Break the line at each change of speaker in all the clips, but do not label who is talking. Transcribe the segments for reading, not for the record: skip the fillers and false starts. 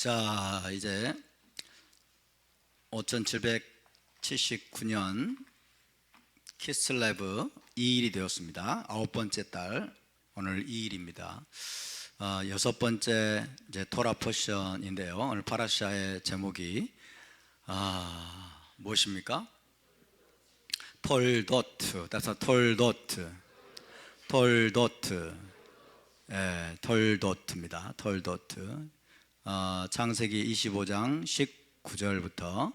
자, 이제 5779년 키슬레브 2일이 되었습니다. 9번째 달, 오늘 2일입니다. 여섯 번째 이제 토라 포션인데요. 오늘 파라샤의 제목이 무엇입니까? 톨도트. that's 톨도트. 톨도트. 예, 톨도트입니다. 톨도트. 창세기 25장 19절부터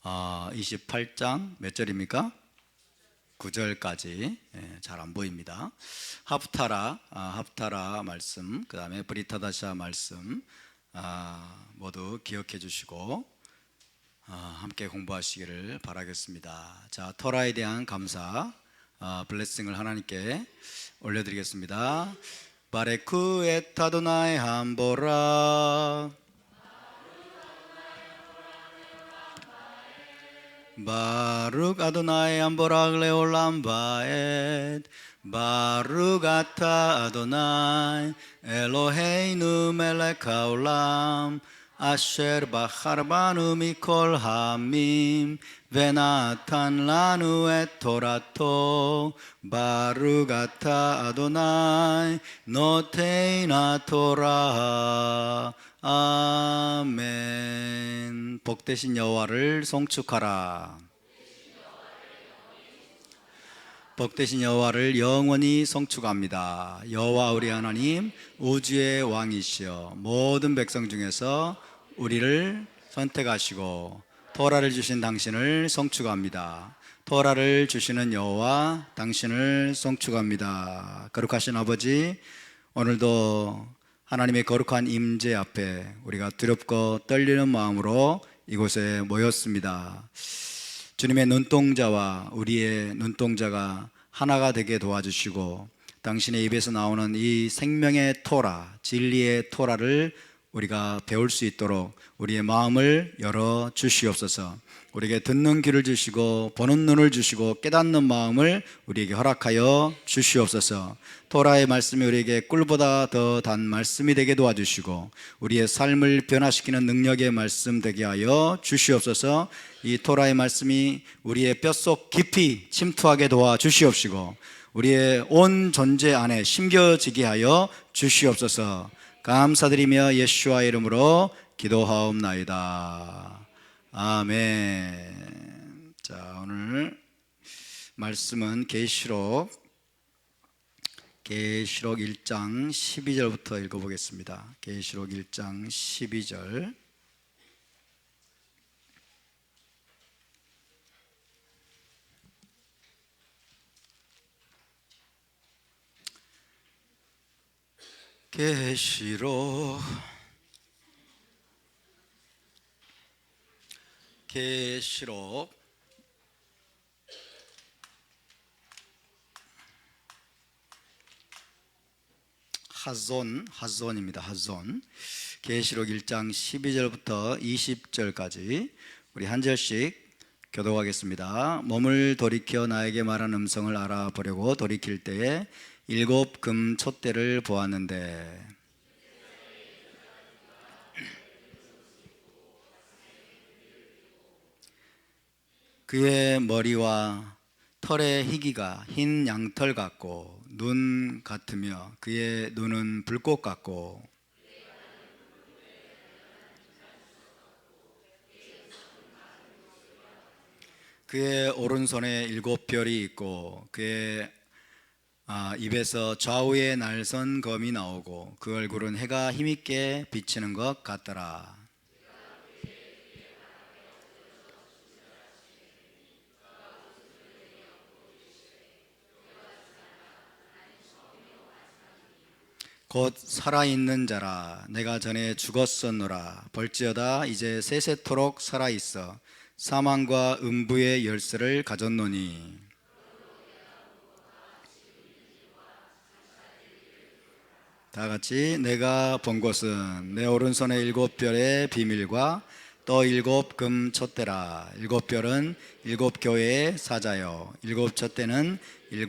28장 몇 절입니까? 9절까지. 잘 안 보입니다. 하프타라 말씀, 그 다음에 브리타다샤 말씀 모두 기억해 주시고 함께 공부하시기를 바라겠습니다. 자, 토라에 대한 감사, 블레싱을 하나님께 올려드리겠습니다. 바레쿠 엣 아도나이 함보라 바룩 아도나이 함보라 레올람 바엣 바룩 아타 아도나이 엘로헤이누 멜렉 하올람 아셰르 바하르바누 미콜 함임 베나탄 라누 엣 토라토 바룩 아타 아도나이 노테이나 토라. 아멘. 복되신 여호와를 송축하라. 복되신 여호와를 영원히 송축합니다. 여호와 우리 하나님, 우주의 왕이시여, 모든 백성 중에서 우리를 선택하시고 토라를 주신 당신을 송축합니다. 토라를 주시는 여호와, 당신을 송축합니다. 거룩하신 아버지, 오늘도 하나님의 거룩한 임재 앞에 우리가 두렵고 떨리는 마음으로 이곳에 모였습니다. 주님의 눈동자와 우리의 눈동자가 하나가 되게 도와주시고 당신의 입에서 나오는 이 생명의 토라, 진리의 토라를 우리가 배울 수 있도록 우리의 마음을 열어 주시옵소서. 우리에게 듣는 귀를 주시고 보는 눈을 주시고 깨닫는 마음을 우리에게 허락하여 주시옵소서. 토라의 말씀이 우리에게 꿀보다 더 단 말씀이 되게 도와주시고 우리의 삶을 변화시키는 능력의 말씀 되게 하여 주시옵소서. 이 토라의 말씀이 우리의 뼛속 깊이 침투하게 도와주시옵시고 우리의 온 존재 안에 심겨지게 하여 주시옵소서. 감사드리며 예수와 이름으로 기도하옵나이다. 아멘. 자, 오늘 말씀은 계시록 1장 12절부터 읽어보겠습니다. 계시록 1장 12절. 계시록 하존입니다. 하존. 계시록 1장 12절부터 20절까지 우리 한 절씩 교독하겠습니다. 몸을 돌이켜 나에게 말한 음성을 알아보려고 돌이킬 때에 7 금 촛대를 보았는데 그의 머리와 털의 희기가 흰 양털 같고 눈 같으며 그의 눈은 불꽃 같고 그의 오른손에 7 별이 있고 그의 입에서 좌우에 날선 검이 나오고 그 얼굴은 해가 힘있게 비치는 것 같더라. 곧 살아있는 자라. 내가 전에 죽었었노라. 벌지어다 이제 세세토록 살아있어 사망과 음부의 열쇠를 가졌노니 다같이 내가 본 것은 내 오른손에 7 별의 비밀과 또 7 금 촛대라. 7 별은 7 교회의 사자요 7 촛대는 7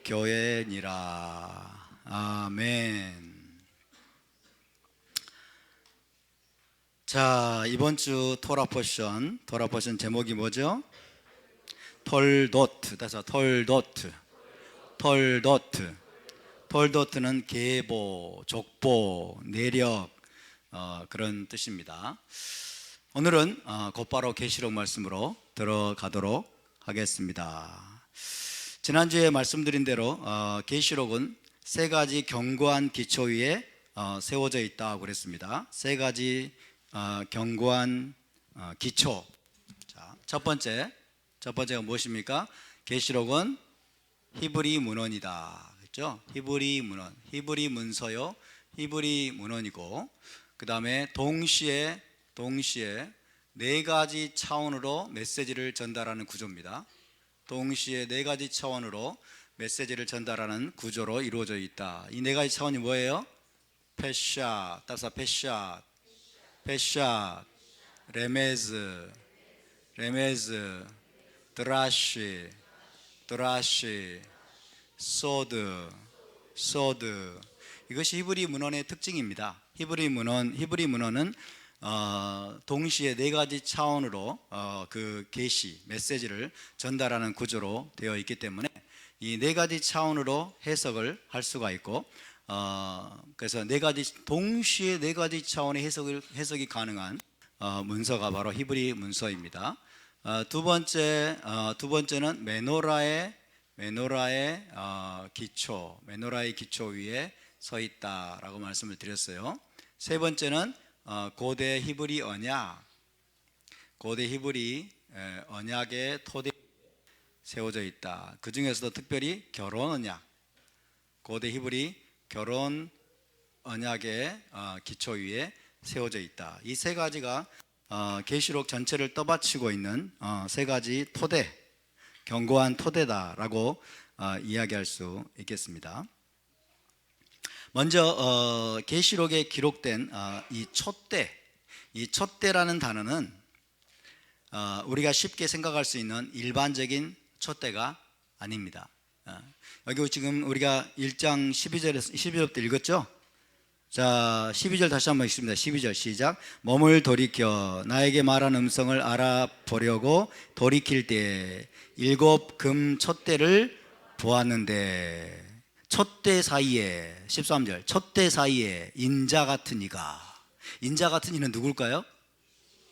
교회니라. 아멘. 자, 이번 주 토라 포션 제목이 뭐죠? 톨도트. 그래서 톨도트는 계보, 족보, 내력, 그런 뜻입니다. 오늘은 곧바로 계시록 말씀으로 들어가도록 하겠습니다. 지난주에 말씀드린 대로 계시록은 세 가지 견고한 기초 위에 세워져 있다고 그랬습니다. 세 가지 견고한 기초. 자, 첫 번째가 무엇입니까? 계시록은 히브리 문헌이다. 그렇죠? 히브리 문서요. 히브리 문헌이고, 그 다음에 동시에 네 가지 차원으로 메시지를 전달하는 구조입니다. 동시에 네 가지 차원으로 메시지를 전달하는 구조로 이루어져 있다. 이 네 가지 차원이 뭐예요? 페샷, 레메즈, 드라시, 소드. 이것이 히브리 문헌의 특징입니다. 히브리 문헌은 동시에 네 가지 차원으로 그 계시, 메시지를 전달하는 구조로 되어 있기 때문에 이 네 가지 차원으로 해석을 할 수가 있고, 그래서 동시에 네 가지 차원의 해석이 가능한 문서가 바로 히브리 문서입니다. 두 번째는 메노라의 기초 위에 서 있다라고 말씀을 드렸어요. 세 번째는 고대 히브리 언약의 토대 세워져 있다. 그 중에서도 특별히 결혼 언약, 고대 히브리 결혼 언약의 기초 위에 세워져 있다. 이 세 가지가 계시록 전체를 떠받치고 있는 세 가지 토대, 견고한 토대다라고 이야기할 수 있겠습니다. 먼저 계시록에 기록된 이 촛대라는 단어는 우리가 쉽게 생각할 수 있는 일반적인 촛대가 아닙니다. 여기 지금 우리가 1장 12절부터 읽었죠? 자, 12절 다시 한번 읽습니다. 12절 시작. 몸을 돌이켜 나에게 말한 음성을 알아보려고 돌이킬 때 7 금 촛대를 보았는데 촛대 사이에 13절 촛대 사이에 인자 같은 이가, 인자 같은 이는 누굴까요?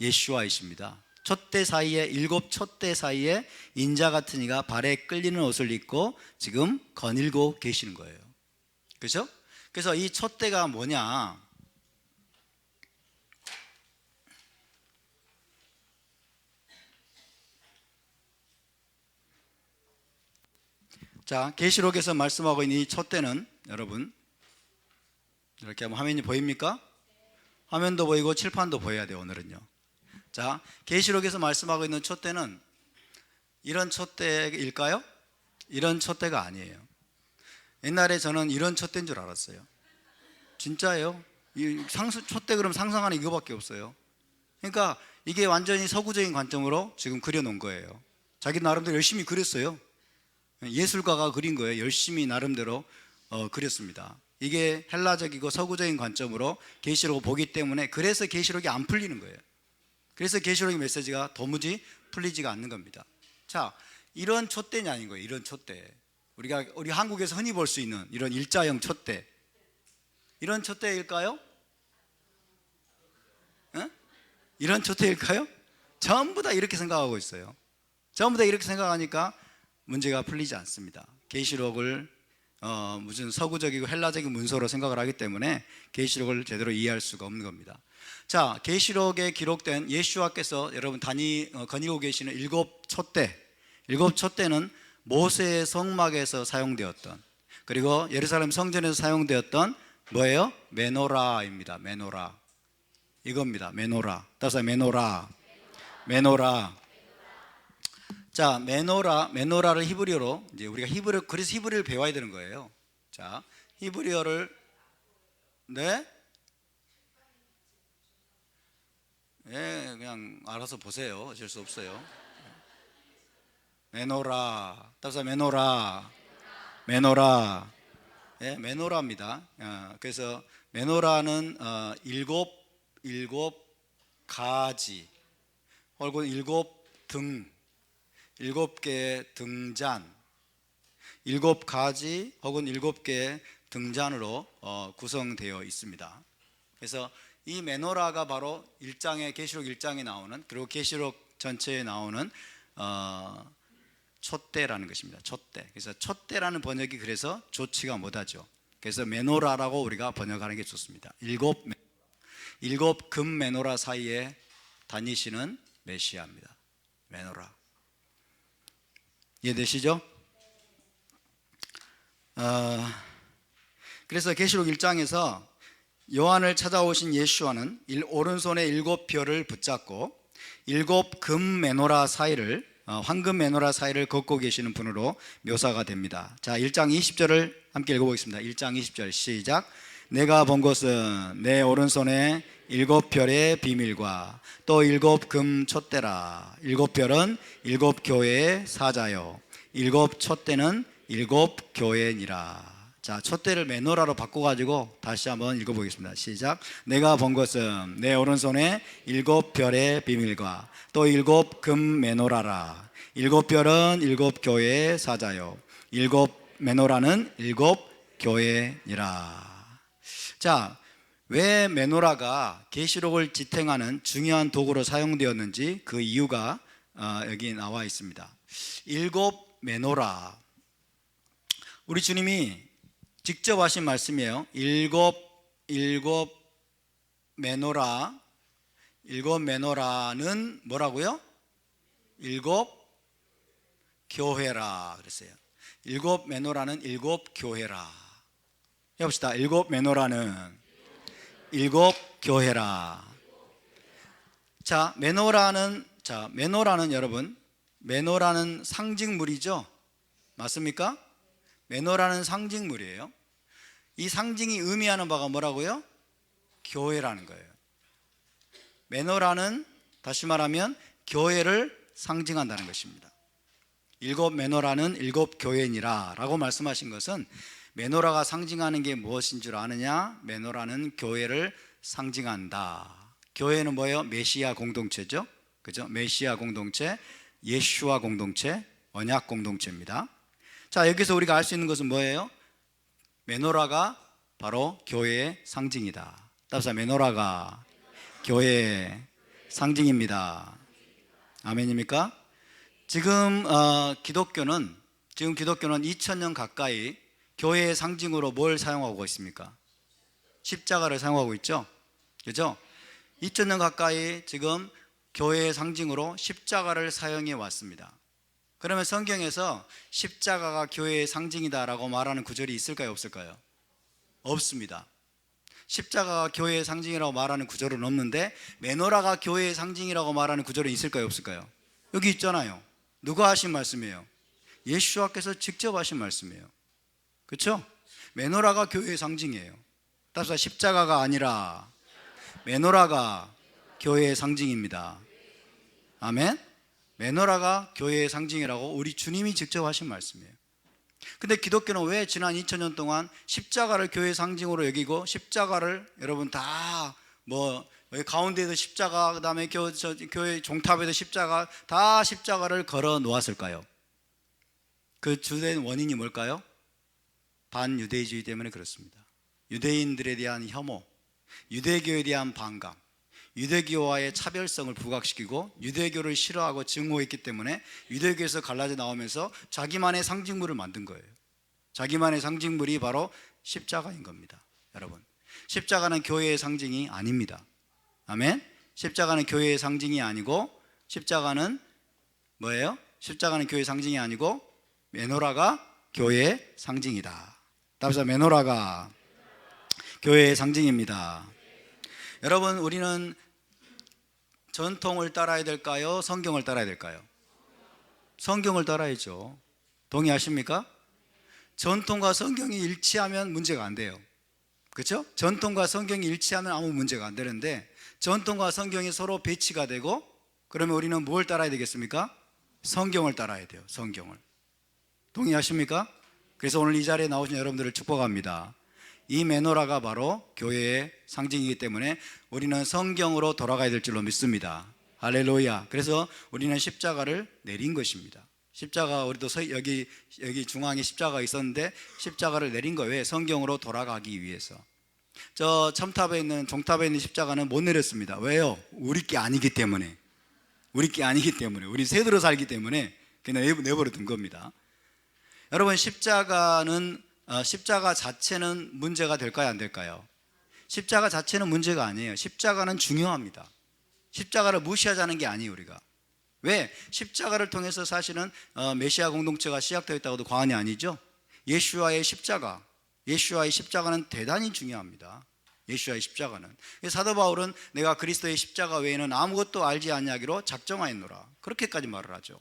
예수와이십니다. 촛대 사이에 7 촛대 사이에 인자 같은 이가 발에 끌리는 옷을 입고 지금 거닐고 계시는 거예요. 그렇죠? 그래서 이 촛대가 뭐냐? 자, 계시록에서 말씀하고 있는 이 촛대는 여러분 이렇게 하면 화면이 보입니까? 화면도 보이고 칠판도 보여야 돼요. 오늘은요. 자, 계시록에서 말씀하고 있는 촛대는 이런 촛대일까요? 이런 촛대가 아니에요. 옛날에 저는 이런 촛대인 줄 알았어요. 진짜예요. 촛대 그러면 상상하는 이거밖에 없어요. 그러니까 이게 완전히 서구적인 관점으로 지금 그려놓은 거예요. 자기 나름대로 열심히 그렸어요. 예술가가 그린 거예요. 열심히 나름대로 그렸습니다. 이게 헬라적이고 서구적인 관점으로 계시록을 보기 때문에, 그래서 계시록이 안 풀리는 거예요. 그래서 계시록의 메시지가 도무지 풀리지가 않는 겁니다. 자, 이런 촛대는 아닌 거예요. 이런 촛대, 우리 한국에서 흔히 볼 수 있는 이런 일자형 촛대, 이런 촛대일까요? 이런 촛대일까요? 전부 다 이렇게 생각하고 있어요. 전부 다 이렇게 생각하니까 문제가 풀리지 않습니다. 계시록을 무슨 서구적이고 헬라적인 문서로 생각을 하기 때문에 계시록을 제대로 이해할 수가 없는 겁니다. 자, 계시록에 기록된 예수와께서 여러분 거니고 계시는 7 촛대는 모세의 성막에서 사용되었던, 그리고 예루살렘 성전에서 사용되었던 뭐예요? 메노라입니다. 메노라. 이겁니다. 메노라. 따라서 메노라. 자, 메노라를 히브리어로 이제 우리가 그래서 히브리어를 배워야 되는 거예요. 자, 히브리어를 그냥 알아서 보세요. 어쩔 수 없어요. 메노라. 따라서 메노라. 메노라입니다. 그래서 메노라는 일곱 가지 혹은 7등, 7개의 등잔, 7가지 혹은 7개의 등잔으로 구성되어 있습니다. 그래서 이 메노라가 바로 계시록 1장에 나오는, 그리고 계시록 전체에 나오는 촛대라는 것입니다. 촛대. 그래서 촛대라는 번역이 그래서 좋지가 못하죠. 그래서 메노라라고 우리가 번역하는 게 좋습니다. 7 금 메노라 사이에 다니시는 메시아입니다. 메노라. 이해되시죠? 그래서 계시록 1장에서 요한을 찾아오신 예수와는 오른손에 7별을 붙잡고 7금 메노라 사이를, 황금 메노라 사이를 걷고 계시는 분으로 묘사가 됩니다. 자, 1장 20절을 함께 읽어보겠습니다. 1장 20절 시작. 내가 본 것은 내 오른손에 7별의 비밀과 또 7금 촛대라. 7별은 7교회의 사자요 7촛대는 7교회니라. 자, 촛대를 메노라로 바꿔가지고 다시 한번 읽어보겠습니다. 시작. 내가 본 것은 내 오른손에 7별의 비밀과 또 7금 메노라라. 7별은 7교회의 사자요 7메노라는 7교회니라. 자, 왜 메노라가 계시록을 지탱하는 중요한 도구로 사용되었는지 그 이유가 여기 나와 있습니다. 7메노라, 우리 주님이 직접 하신 말씀이에요. 7메노라는 뭐라고요? 7교회라 그랬어요. 7메노라는 7교회라. 해봅시다. 7메노라는 7교회라. 자, 메노라는 여러분, 메노라는 상징물이죠. 맞습니까? 메노라는 상징물이에요. 이 상징이 의미하는 바가 뭐라고요? 교회라는 거예요. 메노라는 다시 말하면 교회를 상징한다는 것입니다. 7메노라는 7교회니라 라고 말씀하신 것은 메노라가 상징하는 게 무엇인 줄 아느냐? 메노라는 교회를 상징한다. 교회는 뭐예요? 메시아 공동체죠. 그죠? 메시아 공동체, 예수와 공동체, 언약 공동체입니다. 자, 여기서 우리가 알 수 있는 것은 뭐예요? 메노라가 바로 교회의 상징이다. 따라서 메노라가 교회의 상징입니다. 아멘입니까? 지금 기독교는 2000년 가까이 교회의 상징으로 뭘 사용하고 있습니까? 십자가를 사용하고 있죠. 그죠? 2000년 가까이 지금 교회의 상징으로 십자가를 사용해 왔습니다. 그러면 성경에서 십자가가 교회의 상징이다라고 말하는 구절이 있을까요? 없을까요? 없습니다. 십자가가 교회의 상징이라고 말하는 구절은 없는데 메노라가 교회의 상징이라고 말하는 구절은 있을까요? 없을까요? 여기 있잖아요. 누가 하신 말씀이에요? 예수와께서 직접 하신 말씀이에요. 그렇죠? 메노라가 교회의 상징이에요. 따라서 십자가가 아니라 메노라가 교회의 상징입니다. 아멘? 메노라가 교회의 상징이라고 우리 주님이 직접 하신 말씀이에요. 근데 기독교는 왜 지난 2000년 동안 십자가를 교회의 상징으로 여기고 십자가를 여러분 다 여기 가운데에도 십자가, 그 다음에 교회 종탑에도 십자가, 다 십자가를 걸어 놓았을까요? 그 주된 원인이 뭘까요? 반유대주의 때문에 그렇습니다. 유대인들에 대한 혐오, 유대교에 대한 반감, 유대교와의 차별성을 부각시키고 유대교를 싫어하고 증오했기 때문에 유대교에서 갈라져 나오면서 자기만의 상징물을 만든 거예요. 자기만의 상징물이 바로 십자가인 겁니다. 여러분, 십자가는 교회의 상징이 아닙니다. 아멘? 십자가는 교회의 상징이 아니고, 십자가는 뭐예요? 십자가는 교회의 상징이 아니고 메노라가 교회의 상징이다. 따라서 메노라가 교회의 상징입니다. 여러분, 우리는 전통을 따라야 될까요? 성경을 따라야 될까요? 성경을 따라야죠. 동의하십니까? 전통과 성경이 일치하면 문제가 안 돼요. 그렇죠? 전통과 성경이 일치하면 아무 문제가 안 되는데 전통과 성경이 서로 배치가 되고, 그러면 우리는 뭘 따라야 되겠습니까? 성경을 따라야 돼요. 성경을. 동의하십니까? 그래서 오늘 이 자리에 나오신 여러분들을 축복합니다. 이 메노라가 바로 교회의 상징이기 때문에 우리는 성경으로 돌아가야 될 줄로 믿습니다. 할렐루야. 그래서 우리는 십자가를 내린 것입니다. 십자가, 우리도 여기 중앙에 십자가가 있었는데 십자가를 내린 거예요. 왜? 성경으로 돌아가기 위해서. 저 첨탑에 있는, 종탑에 있는 십자가는 못 내렸습니다. 왜요? 우리 게 아니기 때문에. 우리 새들어 살기 때문에 그냥 내버려 둔 겁니다. 여러분, 십자가 자체는 문제가 될까요, 안 될까요? 십자가 자체는 문제가 아니에요. 십자가는 중요합니다. 십자가를 무시하자는 게 아니에요, 우리가. 왜? 십자가를 통해서 사실은 메시아 공동체가 시작되어 있다고도 과언이 아니죠. 예수와의 십자가는 대단히 중요합니다. 예수와의 십자가는. 사도 바울은 내가 그리스도의 십자가 외에는 아무것도 알지 아니하기로 작정하였노라, 그렇게까지 말을 하죠.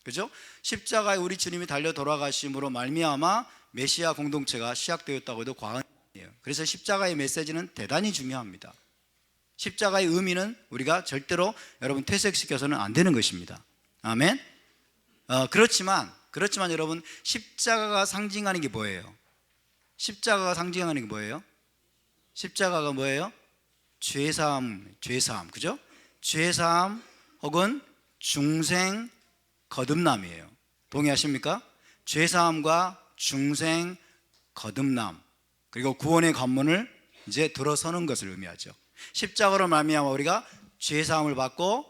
그죠? 십자가에 우리 주님이 달려 돌아가심으로 말미암아 메시아 공동체가 시작되었다고 해도 과언이 아니에요. 그래서 십자가의 메시지는 대단히 중요합니다. 십자가의 의미는 우리가 절대로 여러분 퇴색시켜서는 안 되는 것입니다. 아멘. 그렇지만 여러분, 십자가가 상징하는 게 뭐예요? 십자가가 뭐예요? 죄사함, 그죠? 죄사함 혹은 중생 거듭남이에요. 동의하십니까? 죄사함과 중생 거듭남, 그리고 구원의 관문을 이제 들어서는 것을 의미하죠. 십자가로 말미암아 우리가 죄사함을 받고,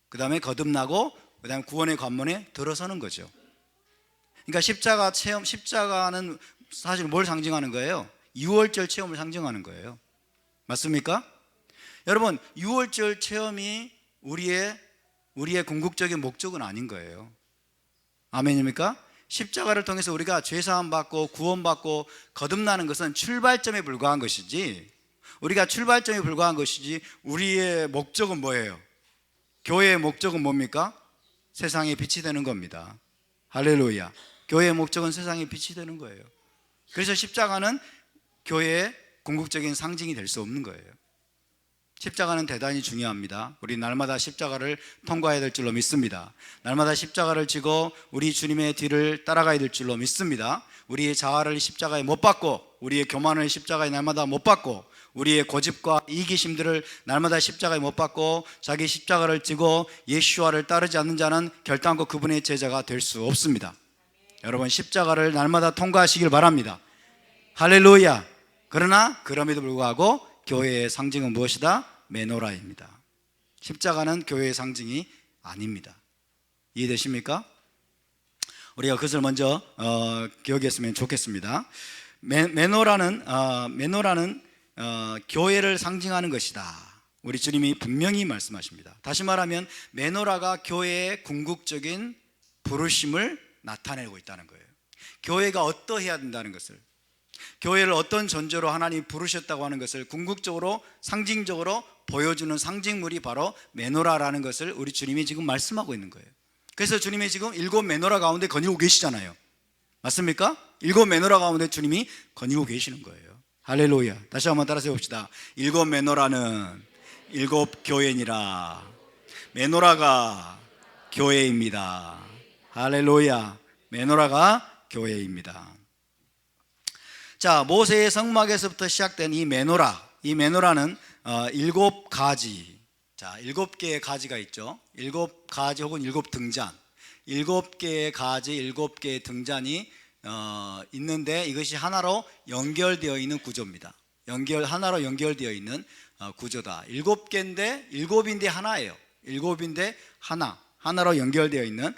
그 다음에 거듭나고, 그 다음에 구원의 관문에 들어서는 거죠. 그러니까 십자가는 사실 뭘 상징하는 거예요? 유월절 체험을 상징하는 거예요. 맞습니까? 여러분, 유월절 체험이 우리의 궁극적인 목적은 아닌 거예요. 아멘입니까? 십자가를 통해서 우리가 죄사함 받고 구원받고 거듭나는 것은 출발점에 불과한 것이지, 우리의 목적은 뭐예요? 교회의 목적은 뭡니까? 세상에 빛이 되는 겁니다. 할렐루야. 교회의 목적은 세상에 빛이 되는 거예요. 그래서 십자가는 교회의 궁극적인 상징이 될 수 없는 거예요. 십자가는 대단히 중요합니다. 우리 날마다 십자가를 통과해야 될 줄로 믿습니다. 날마다 십자가를 지고 우리 주님의 뒤를 따라가야 될 줄로 믿습니다. 우리의 자아를 십자가에 못 박고, 우리의 교만을 십자가에 날마다 못 박고, 우리의 고집과 이기심들을 날마다 십자가에 못 박고 자기 십자가를 지고 예수와를 따르지 않는 자는 결단코 그분의 제자가 될 수 없습니다. 여러분, 십자가를 날마다 통과하시길 바랍니다. 할렐루야. 그러나 그럼에도 불구하고 교회의 상징은 무엇이다? 메노라입니다. 십자가는 교회의 상징이 아닙니다. 이해되십니까? 우리가 그것을 먼저 기억했으면 좋겠습니다. 메노라는 교회를 상징하는 것이다. 우리 주님이 분명히 말씀하십니다. 다시 말하면 메노라가 교회의 궁극적인 부르심을 나타내고 있다는 거예요. 교회가 어떠해야 된다는 것을, 교회를 어떤 존재로 하나님이 부르셨다고 하는 것을 궁극적으로 상징적으로 보여주는 상징물이 바로 메노라라는 것을 우리 주님이 지금 말씀하고 있는 거예요. 그래서 주님이 지금 7 메노라 가운데 거니고 계시잖아요. 맞습니까? 7 메노라 가운데 주님이 거니고 계시는 거예요. 할렐루야. 다시 한번 따라서 봅시다. 7 메노라는 7 교회니라. 메노라가 교회입니다. 할렐루야. 메노라가 교회입니다. 자, 모세의 성막에서부터 시작된 이 메노라는 7가지, 자, 7개의 가지가 있죠. 7가지 혹은 7등잔, 7개의 가지, 7개의 등잔이 있는데 이것이 하나로 연결되어 있는 구조입니다. 하나로 연결되어 있는 구조다. 7개인데 하나예요. 7인데 하나로 연결되어 있는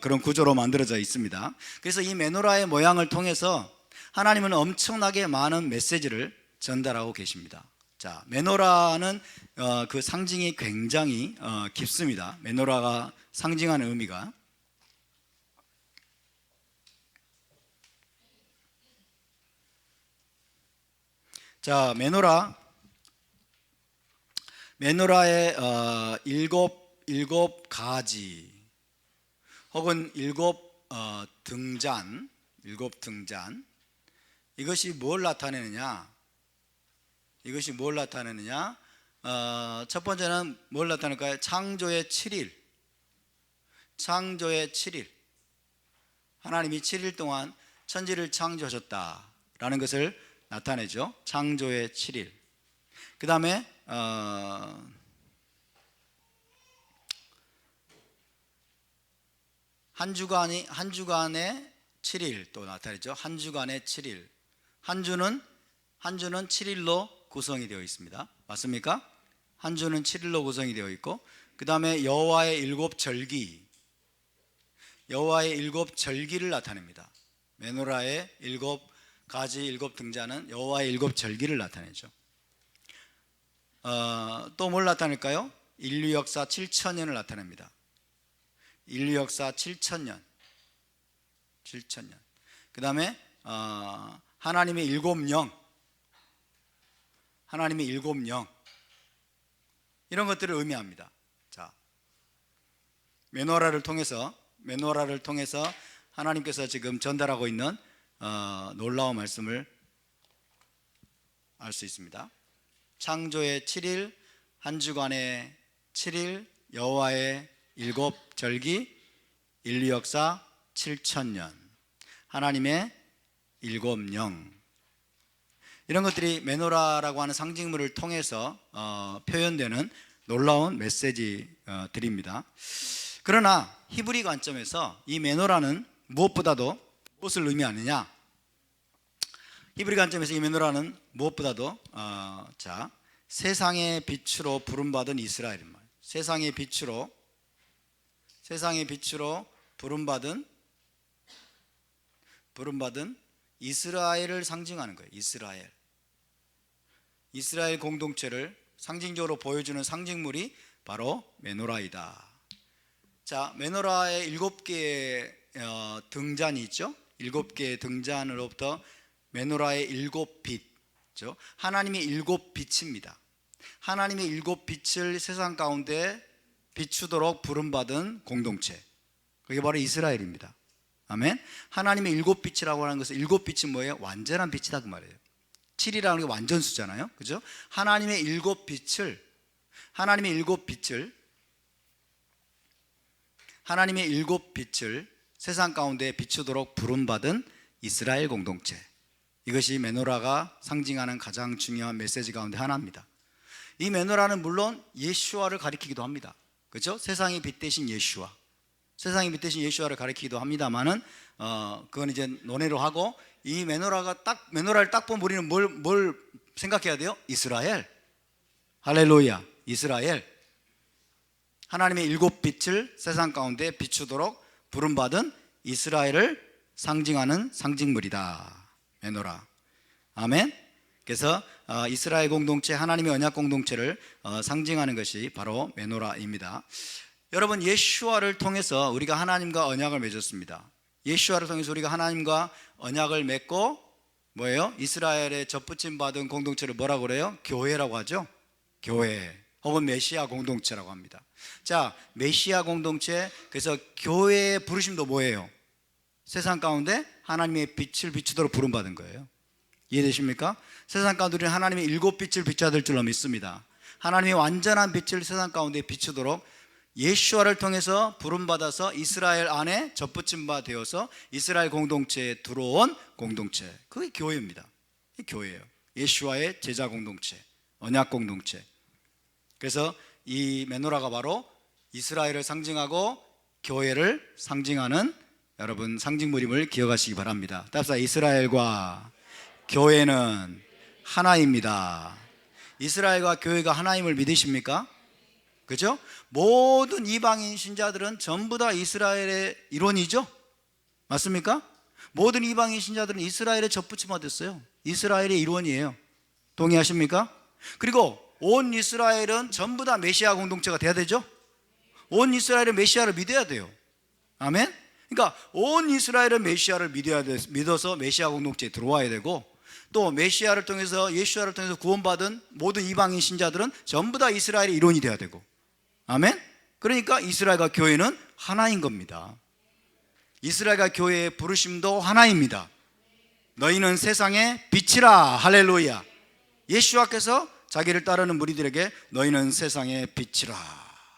그런 구조로 만들어져 있습니다. 그래서 이 메노라의 모양을 통해서 하나님은 엄청나게 많은 메시지를 전달하고 계십니다. 자, 메노라는 그 상징이 굉장히 깊습니다. 메노라가 상징하는 의미가. 자, 메노라의 7 가지 혹은 7 등잔, 이것이 뭘 나타내느냐? 첫 번째는 뭘 나타낼까요? 창조의 7일. 하나님이 7일 동안 천지를 창조하셨다라는 것을 나타내죠. 창조의 7일. 그 다음에 한 주간의 7일 또 나타내죠. 한 주간의 7일. 한 주는 7일로 구성이 되어 있습니다. 맞습니까? 한 주는 7일로 구성이 되어 있고, 그 다음에 여호와의 7절기, 여호와의 7절기를 나타냅니다. 메노라의 7가지 7등자는 여호와의 7절기를 나타내죠. 또 뭘 나타낼까요? 인류 역사 7천년을 나타냅니다. 인류 역사 7천년. 그 다음에 하나님의 7영, 하나님의 7영, 이런 것들을 의미합니다. 자, 메노라를 통해서 하나님께서 지금 전달하고 있는 놀라운 말씀을 알 수 있습니다. 창조의 7일, 한 주간의 7일, 여호와의 7절기, 인류 역사 7천년, 하나님의 7영, 이런 것들이 메노라라고 하는 상징물을 통해서 표현되는 놀라운 메시지들입니다. 그러나 히브리 관점에서 이 메노라는 무엇보다도 무엇을 의미하느냐? 히브리 관점에서 이 메노라는 무엇보다도 세상의 빛으로 부름받은 이스라엘인 말. 세상의 빛으로 부름받은 이스라엘을 상징하는 거예요. 이스라엘 공동체를 상징적으로 보여주는 상징물이 바로 메노라이다. 자, 메노라의 7개의 등잔이 있죠. 7개의 등잔으로부터 메노라의 7빛, 하나님의 7빛입니다. 하나님의 7빛을 세상 가운데 비추도록 부름받은 공동체, 그게 바로 이스라엘입니다. 아멘. 하나님의 7빛이라고 하는 것은 7빛이 뭐예요? 완전한 빛이다 그 말이에요. 7이라는 게 완전수잖아요, 그죠? 하나님의 7빛을 세상 가운데 비추도록 부름받은 이스라엘 공동체, 이것이 메노라가 상징하는 가장 중요한 메시지 가운데 하나입니다. 이 메노라는 물론 예수와를 가리키기도 합니다, 그렇죠? 세상의 빛 대신 예수와를 가리키기도 합니다만은 그건 이제 논외로 하고, 이 메노라를 딱 보면 우리는 뭘 생각해야 돼요? 이스라엘. 할렐루야. 이스라엘. 하나님의 7빛을 세상 가운데 비추도록 부름받은 이스라엘을 상징하는 상징물이다, 메노라. 아멘. 그래서 이스라엘 공동체, 하나님의 언약 공동체를 상징하는 것이 바로 메노라입니다. 여러분, 예수와를 통해서 우리가 하나님과 언약을 맺었습니다. 예수와를 통해서 우리가 하나님과 언약을 맺고 뭐예요? 이스라엘의 접붙임 받은 공동체를 뭐라고 그래요? 교회라고 하죠. 교회 혹은 메시아 공동체라고 합니다. 자, 메시아 공동체, 그래서 교회의 부르심도 뭐예요? 세상 가운데 하나님의 빛을 비추도록 부름받은 거예요. 이해되십니까? 세상 가운데 우리는 하나님의 7빛을 비춰야 될 줄로 믿습니다. 하나님의 완전한 빛을 세상 가운데 비추도록 예수와를 통해서 부름받아서 이스라엘 안에 접붙임바 되어서 이스라엘 공동체에 들어온 공동체, 그게 교회입니다. 이게 교회예요. 예수와의 제자 공동체, 언약 공동체. 그래서 이 메노라가 바로 이스라엘을 상징하고 교회를 상징하는 여러분 상징물임을 기억하시기 바랍니다. 따라서 이스라엘과 교회는 하나입니다. 이스라엘과 교회가 하나임을 믿으십니까? 그죠? 모든 이방인 신자들은 전부 다 이스라엘의 일원이죠? 맞습니까? 모든 이방인 신자들은 이스라엘의 접붙임 받았어요. 이스라엘의 일원이에요. 동의하십니까? 그리고 온 이스라엘은 전부 다 메시아 공동체가 돼야 되죠? 온 이스라엘은 메시아를 믿어야 돼요. 아멘? 그러니까 온 이스라엘은 메시아를 믿어서 메시아 공동체에 들어와야 되고, 또 메시아를 통해서, 예수와를 통해서 구원받은 모든 이방인 신자들은 전부 다 이스라엘의 일원이 돼야 되고, 아멘? 그러니까 이스라엘과 교회는 하나인 겁니다. 이스라엘과 교회의 부르심도 하나입니다. 너희는 세상의 빛이라. 할렐루야. 예수와께서 자기를 따르는 무리들에게 너희는 세상의 빛이라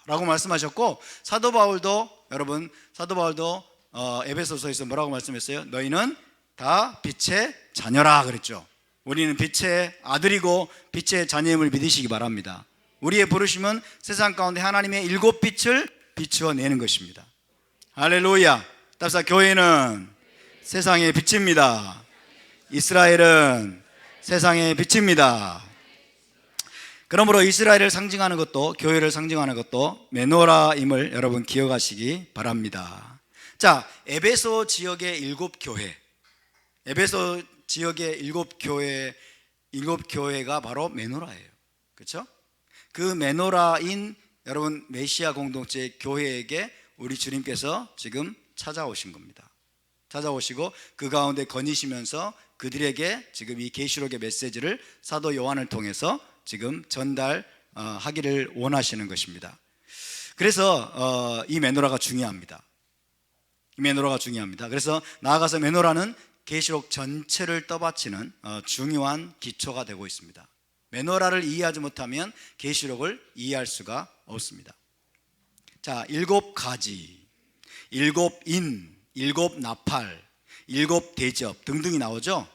라고 말씀하셨고, 사도 바울도 에베소서에서 뭐라고 말씀했어요? 너희는 다 빛의 자녀라 그랬죠. 우리는 빛의 아들이고 빛의 자녀임을 믿으시기 바랍니다. 우리의 부르심은 세상 가운데 하나님의 일곱 빛을 비추어내는 것입니다. 할렐루야. 따라서 교회는 세상의 빛입니다. 이스라엘은 세상의 빛입니다. 그러므로 이스라엘을 상징하는 것도, 교회를 상징하는 것도 메노라임을 여러분 기억하시기 바랍니다. 자, 에베소 지역의 일곱 교회, 에베소 지역의 일곱 교회가 바로 메노라예요. 그렇죠? 그 메노라인 여러분 메시아 공동체 교회에게 우리 주님께서 지금 찾아오신 겁니다. 찾아오시고 그 가운데 거니시면서 그들에게 지금 이 계시록의 메시지를 사도 요한을 통해서 지금 전달하기를 원하시는 것입니다. 그래서 이 메노라가 중요합니다. 이 메노라가 중요합니다. 그래서 나아가서 메노라는 계시록 전체를 떠받치는 중요한 기초가 되고 있습니다. 메노라를 이해하지 못하면 계시록을 이해할 수가 없습니다. 자, 일곱 가지, 일곱 인, 일곱 나팔, 일곱 대접 등등이 나오죠.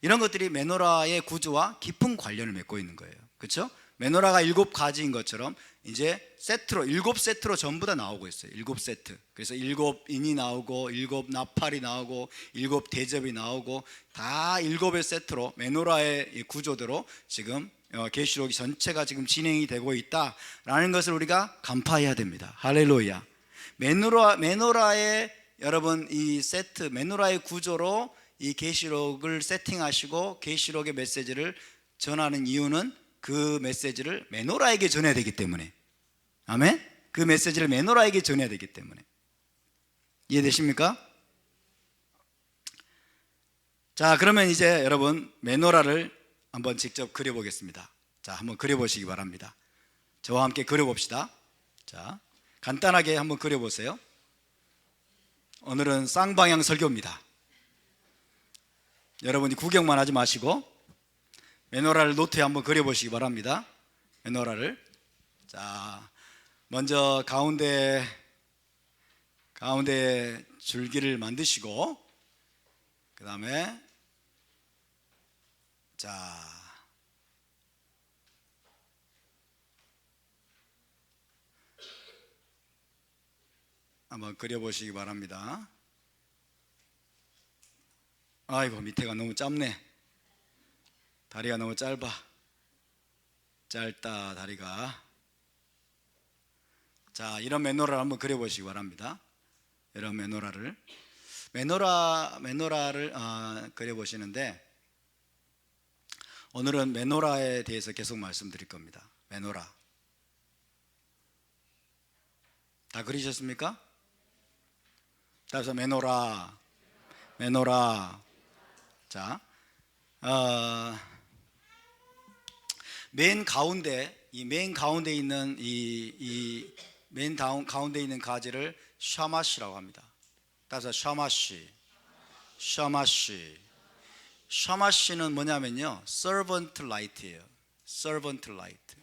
이런 것들이 메노라의 구조와 깊은 관련을 맺고 있는 거예요. 그렇죠? 메노라가 일곱 가지인 것처럼 이제 세트로, 일곱 세트로 전부 다 나오고 있어요. 일곱 세트. 그래서 일곱 인이 나오고 일곱 나팔이 나오고 일곱 대접이 나오고 다 일곱의 세트로 메노라의 구조대로 지금 계시록이 전체가 지금 진행이 되고 있다라는 것을 우리가 간파해야 됩니다. 할렐루야. 메노라의 여러분 이 세트, 메노라의 구조로 이 계시록을 세팅하시고 계시록의 메시지를 전하는 이유는 그 메시지를 메노라에게 전해야 되기 때문에, 아멘? 그 메시지를 메노라에게 전해야 되기 때문에. 이해되십니까? 자, 그러면 이제 여러분 메노라를 한번 직접 그려보겠습니다. 자, 한번 그려보시기 바랍니다. 저와 함께 그려봅시다. 자, 간단하게 한번 그려보세요. 오늘은 쌍방향 설교입니다. 여러분이 구경만 하지 마시고 메노라를 노트에 한번 그려보시기 바랍니다. 메노라를. 자, 먼저 가운데 줄기를 만드시고 그 다음에 자, 한번 그려보시기 바랍니다. 아이고, 밑에가 너무 짧네. 다리가 너무 짧다 다리가. 자, 이런 메노라를 한번 그려보시기 바랍니다. 이런 메노라를 그려보시는데 오늘은 메노라에 대해서 계속 말씀드릴 겁니다. 메노라 다 그리셨습니까? 그래서 메노라. 자, 맨 가운데 있는 가운데 있는 가지를 샤마시라고 합니다. 따라서 샤마시는 뭐냐면요, servant light예요. servant light.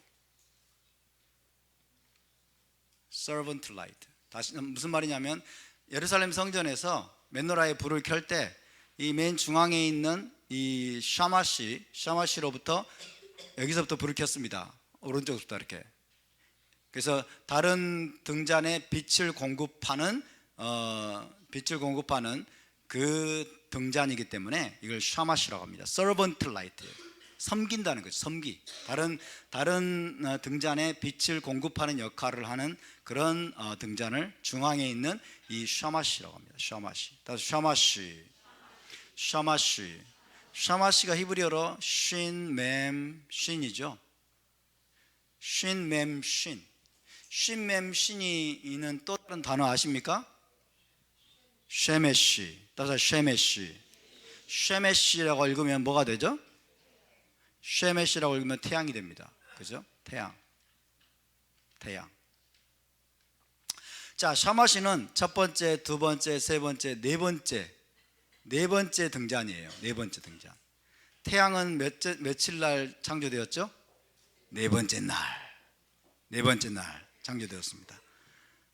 다시 무슨 말이냐면 예루살렘 성전에서 메노라의 불을 켤 때 이 맨 중앙에 있는 이 샤마시로부터 여기서부터 불을 켰습니다. 오른쪽부터 이렇게. 그래서 다른 등잔에 빛을 공급하는 그 등잔이기 때문에 이걸 샤마시라고 합니다. 서번트 라이트, 섬긴다는 거죠. 섬기. 다른 등잔에 빛을 공급하는 역할을 하는 그런 등잔을 중앙에 있는 이 샤마시라고 합니다. 샤마시가 히브리어로 쉰이죠. 쉰이 있는 또 다른 단어 아십니까? 쉐메시. 따라서 쉐메시라고 읽으면 뭐가 되죠? 쉐메시라고 읽으면 태양이 됩니다. 그죠? 태양. 자, 샤마시는 첫 번째, 두 번째, 세 번째, 네 번째 등잔이에요. 네 번째 등잔. 태양은 며칠 날 창조되었죠? 네 번째 날 창조되었습니다.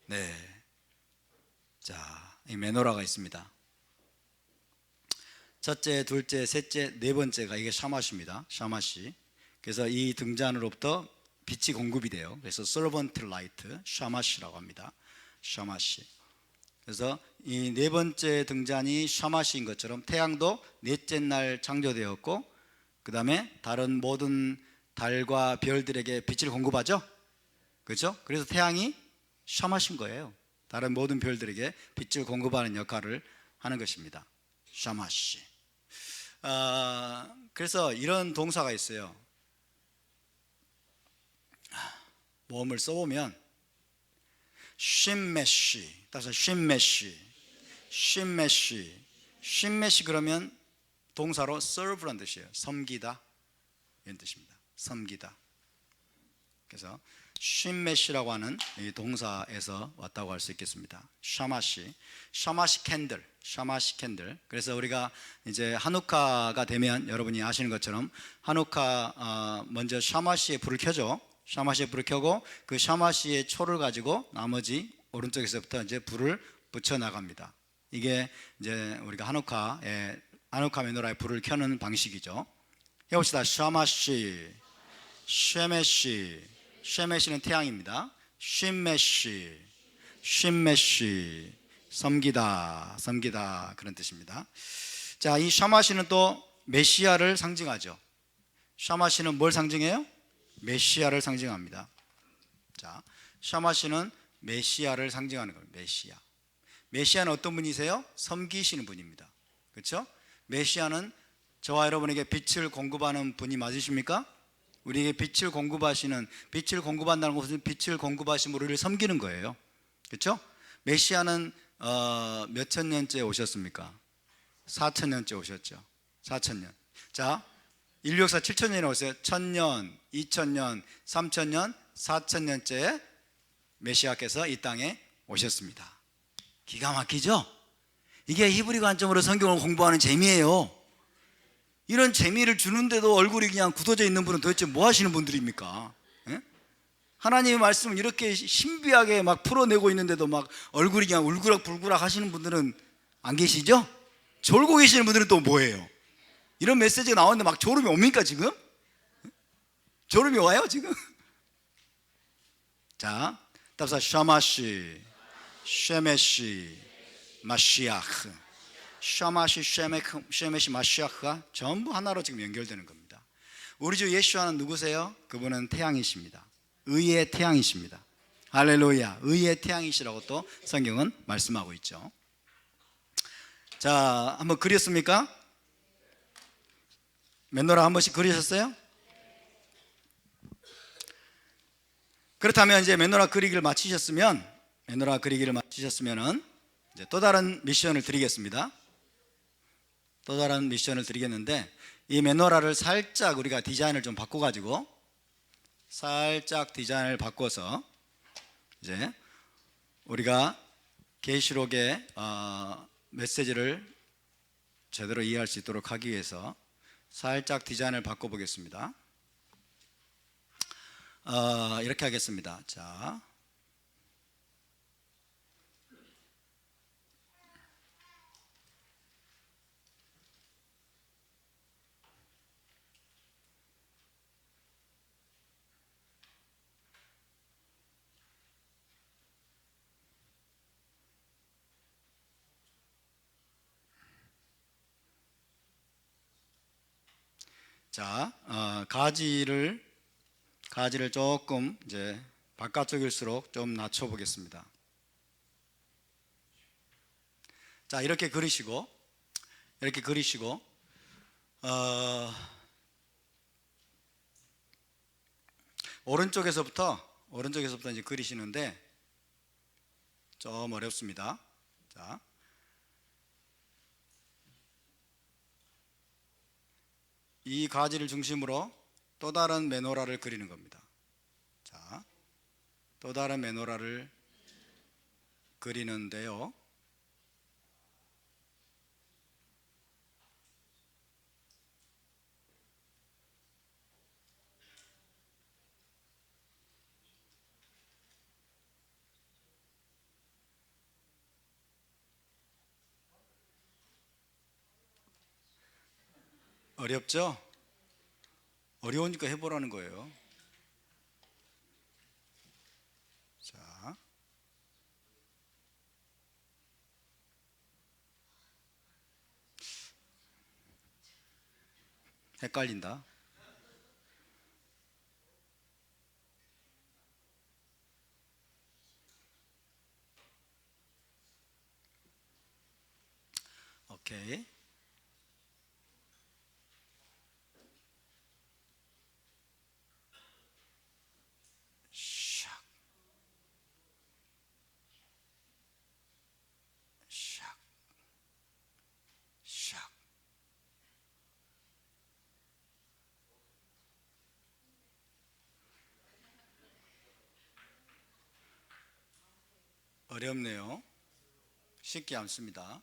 네. 자, 이 메노라가 있습니다. 첫째, 둘째, 셋째, 네 번째가 이게 샤마시입니다. 샤마시. 그래서 이 등잔으로부터 빛이 공급이 돼요. 그래서 서번트 라이트, 샤마시라고 합니다. 샤마시. 그래서 이 네 번째 등잔이 샤마시인 것처럼 태양도 넷째 날 창조되었고, 그 다음에 다른 모든 달과 별들에게 빛을 공급하죠. 그렇죠? 그래서 태양이 샤마신 거예요. 다른 모든 별들에게 빛을 공급하는 역할을 하는 것입니다. 샤마시. 그래서 이런 동사가 있어요. 모음을 써보면 쉰메시, 따라서 쉰메시, 쉰메시, 쉰메시 그러면 동사로 serve란 뜻이에요. 섬기다 이런 뜻입니다. 섬기다. 그래서 쉰메시라고 하는 이 동사에서 왔다고 할 수 있겠습니다. 샤마시, 샤마시 캔들, 샤마시 캔들. 그래서 우리가 이제 한우카가 되면 여러분이 아시는 것처럼 한우카 먼저 샤마시에 불을 켜죠. 샤마시에 불을 켜고 그 샤마시의 초를 가지고 나머지 오른쪽에서부터 이제 불을 붙여 나갑니다. 이게 이제 우리가 한우카 메노라에 불을 켜는 방식이죠. 해봅시다. 샤마시, 쉐메시, 쉐메시는 태양입니다. 쉰메시, 쉰메시, 섬기다, 섬기다 그런 뜻입니다. 자, 이 샤마시는 또 메시아를 상징하죠. 샤마시는 뭘 상징해요? 메시아를 상징합니다. 자, 샤마시는 메시아를 상징하는 거예요. 메시아. 메시아는 어떤 분이세요? 섬기시는 분입니다. 그렇죠? 메시아는 저와 여러분에게 빛을 공급하는 분이 맞으십니까? 우리에게 빛을 공급한다는 것은 빛을 공급하심으로 우리를 섬기는 거예요. 그렇죠? 메시아는 몇 천 년째 오셨습니까? 4천 년째 오셨죠. 4천 년. 자, 인류 역사 7천 년이 오세요. 1000년, 2000년, 3000년, 4000년째 메시아께서 이 땅에 오셨습니다. 기가 막히죠? 이게 히브리 관점으로 성경을 공부하는 재미예요. 이런 재미를 주는데도 얼굴이 그냥 굳어져 있는 분은 도대체 뭐 하시는 분들입니까? 예? 하나님의 말씀을 이렇게 신비하게 막 풀어내고 있는데도 막 얼굴이 그냥 울그락불그락 하시는 분들은 안 계시죠? 졸고 계시는 분들은 또 뭐예요? 이런 메시지가 나오는데 막 졸음이 옵니까 지금? 졸음이 와요 지금? 자, 답사 샤마시, 쉐메시, 마시아흐. 샤마시, 쉐메시, 마시아흐가 전부 하나로 지금 연결되는 겁니다. 우리 주 예수와는 누구세요? 그분은 태양이십니다. 의의 태양이십니다. 할렐루야. 의의 태양이시라고 또 성경은 말씀하고 있죠. 자, 한번 그렸습니까? 메노라 한 번씩 그리셨어요? 그렇다면 이제 메노라 그리기를 마치셨으면 이제 또 다른 미션을 드리겠습니다. 또 다른 미션을 드리겠는데, 이 메노라를 살짝 우리가 디자인을 좀 바꿔가지고 살짝 디자인을 바꿔서 이제 우리가 계시록의 메시지를 제대로 이해할 수 있도록 하기 위해서 살짝 디자인을 바꿔보겠습니다. 이렇게 하겠습니다. 자, 가지를 조금 이제 바깥쪽일수록 좀 낮춰 보겠습니다. 자, 이렇게 그리시고 오른쪽에서부터 이제 그리시는데 좀 어렵습니다. 자, 이 가지를 중심으로 또 다른 메노라를 그리는 겁니다. 자, 또 다른 메노라를 그리는데요. 어렵죠? 어려우니까 해보라는 거예요. 자, 헷갈린다. 오케이. 샥, 샥, 샥. 어렵네요. 쉽지 않습니다.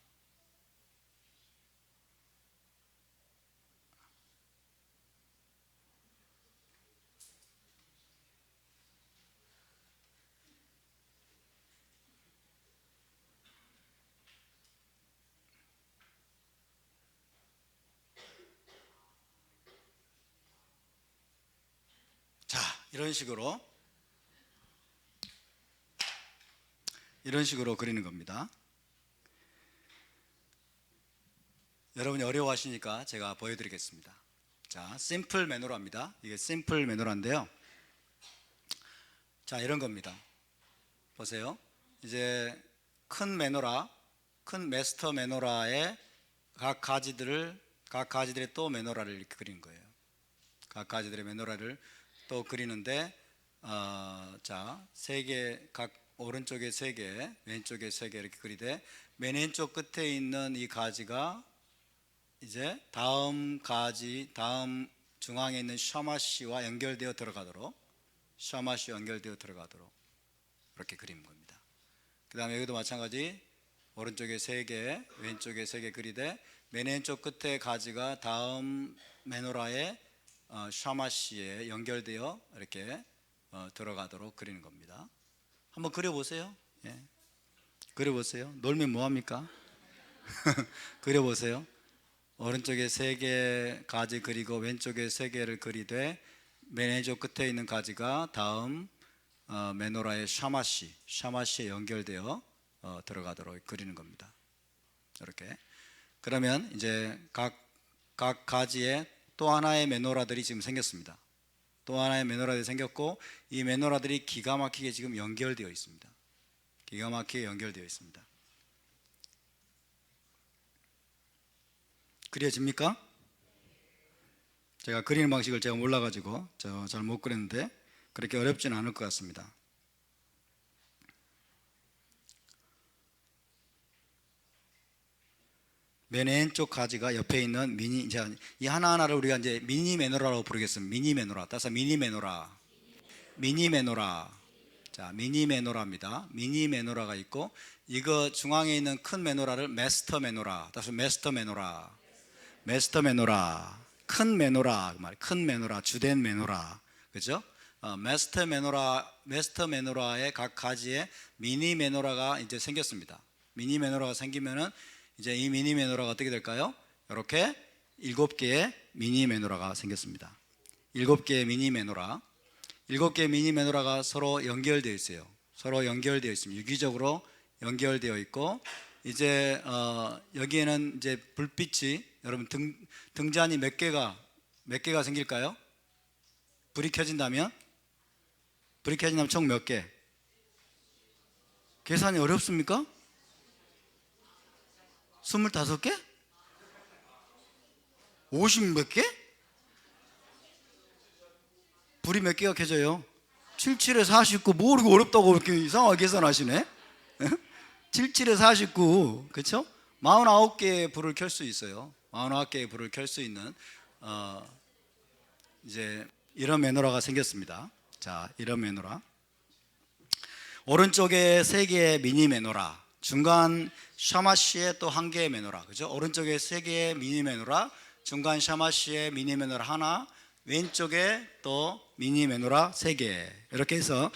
자, 이런 식으로 그리는 겁니다. 여러분이 어려워하시니까 제가 보여드리겠습니다. 자, 심플 매너라입니다. 이게 심플 매너라인데요. 자, 이런 겁니다. 보세요. 이제 큰 마스터 매너라의 각 가지들의 또 매너라를 이렇게 그리는 거예요. 각 가지들의 매너라를 또 그리는데, 자, 각 오른쪽에 3개, 왼쪽에 3개 이렇게 그리되, 맨 왼쪽 끝에 있는 이 가지가 이제 다음 중앙에 있는 샤마시와 연결되어 들어가도록, 이렇게 그리는 겁니다. 그 다음에 여기도 마찬가지, 오른쪽에 3개, 왼쪽에 3개 그리되, 맨 왼쪽 끝에 가지가 다음 메노라의 샤마시에 연결되어 이렇게 들어가도록 그리는 겁니다. 한번 그려보세요. 예. 그려보세요. 놀면 뭐합니까? 그려보세요. 오른쪽에 3개 가지 그리고 왼쪽에 3개를 그리되, 맨 왼쪽 끝에 있는 가지가 다음 메노라의 샤마시에 연결되어 들어가도록 그리는 겁니다. 이렇게. 그러면 이제 각 가지에 또 하나의 메노라들이 지금 생겼습니다. 또 하나의 메노라들이 생겼고, 이 메노라들이 기가 막히게 지금 연결되어 있습니다. 기가 막히게 연결되어 있습니다. 그려집니까? 제가 그리는 방식을 제가 몰라가지고 잘 못 그렸는데, 그렇게 어렵지는 않을 것 같습니다. 맨 왼쪽 가지가 옆에 있는 이 하나하나를 우리가 이제 미니 매너라고 부르겠습니다. 미니 매너라. 따라서 미니 매너라. 자, 미니 매너라입니다. 미니 매너라가 있고, 이거 중앙에 있는 큰 매너라를 마스터 매너라. 따라서 마스터 매너라. 큰 매너라, 주된 매너라. 그죠? 마스터 매너라의 각 가지에 미니 매너라가 이제 생겼습니다. 미니 매너라가 생기면은 이제 이 미니 매너라가 어떻게 될까요? 이렇게 7개의 미니 매너라가 생겼습니다. 7개의 미니 매너라가 서로 연결되어 있어요. 유기적으로 연결되어 있고, 이제 여기에는 이제 불빛이, 여러분 등잔이 몇 개가 생길까요? 불이 켜진다면 총 몇 개? 계산이 어렵습니까? 25개? 50 몇 개? 불이 몇 개가 켜져요? 77에 49. 뭐 그렇게 어렵다고 그렇게 이상하게 계산하시네? 77에 49, 그렇죠? 49개의 불을 켤 수 있어요. 49개의 불을 켤 수 있는 이제 이런 매너라가 생겼습니다. 자, 이런 매너라. 오른쪽에 3개의 미니 매너라, 중간 샤마시에 또 1개의 매너라, 그죠? 오른쪽에 3개의 미니 매너라, 중간 샤마시에 미니 매너라 하나, 왼쪽에 또 미니 매너라 3개, 이렇게 해서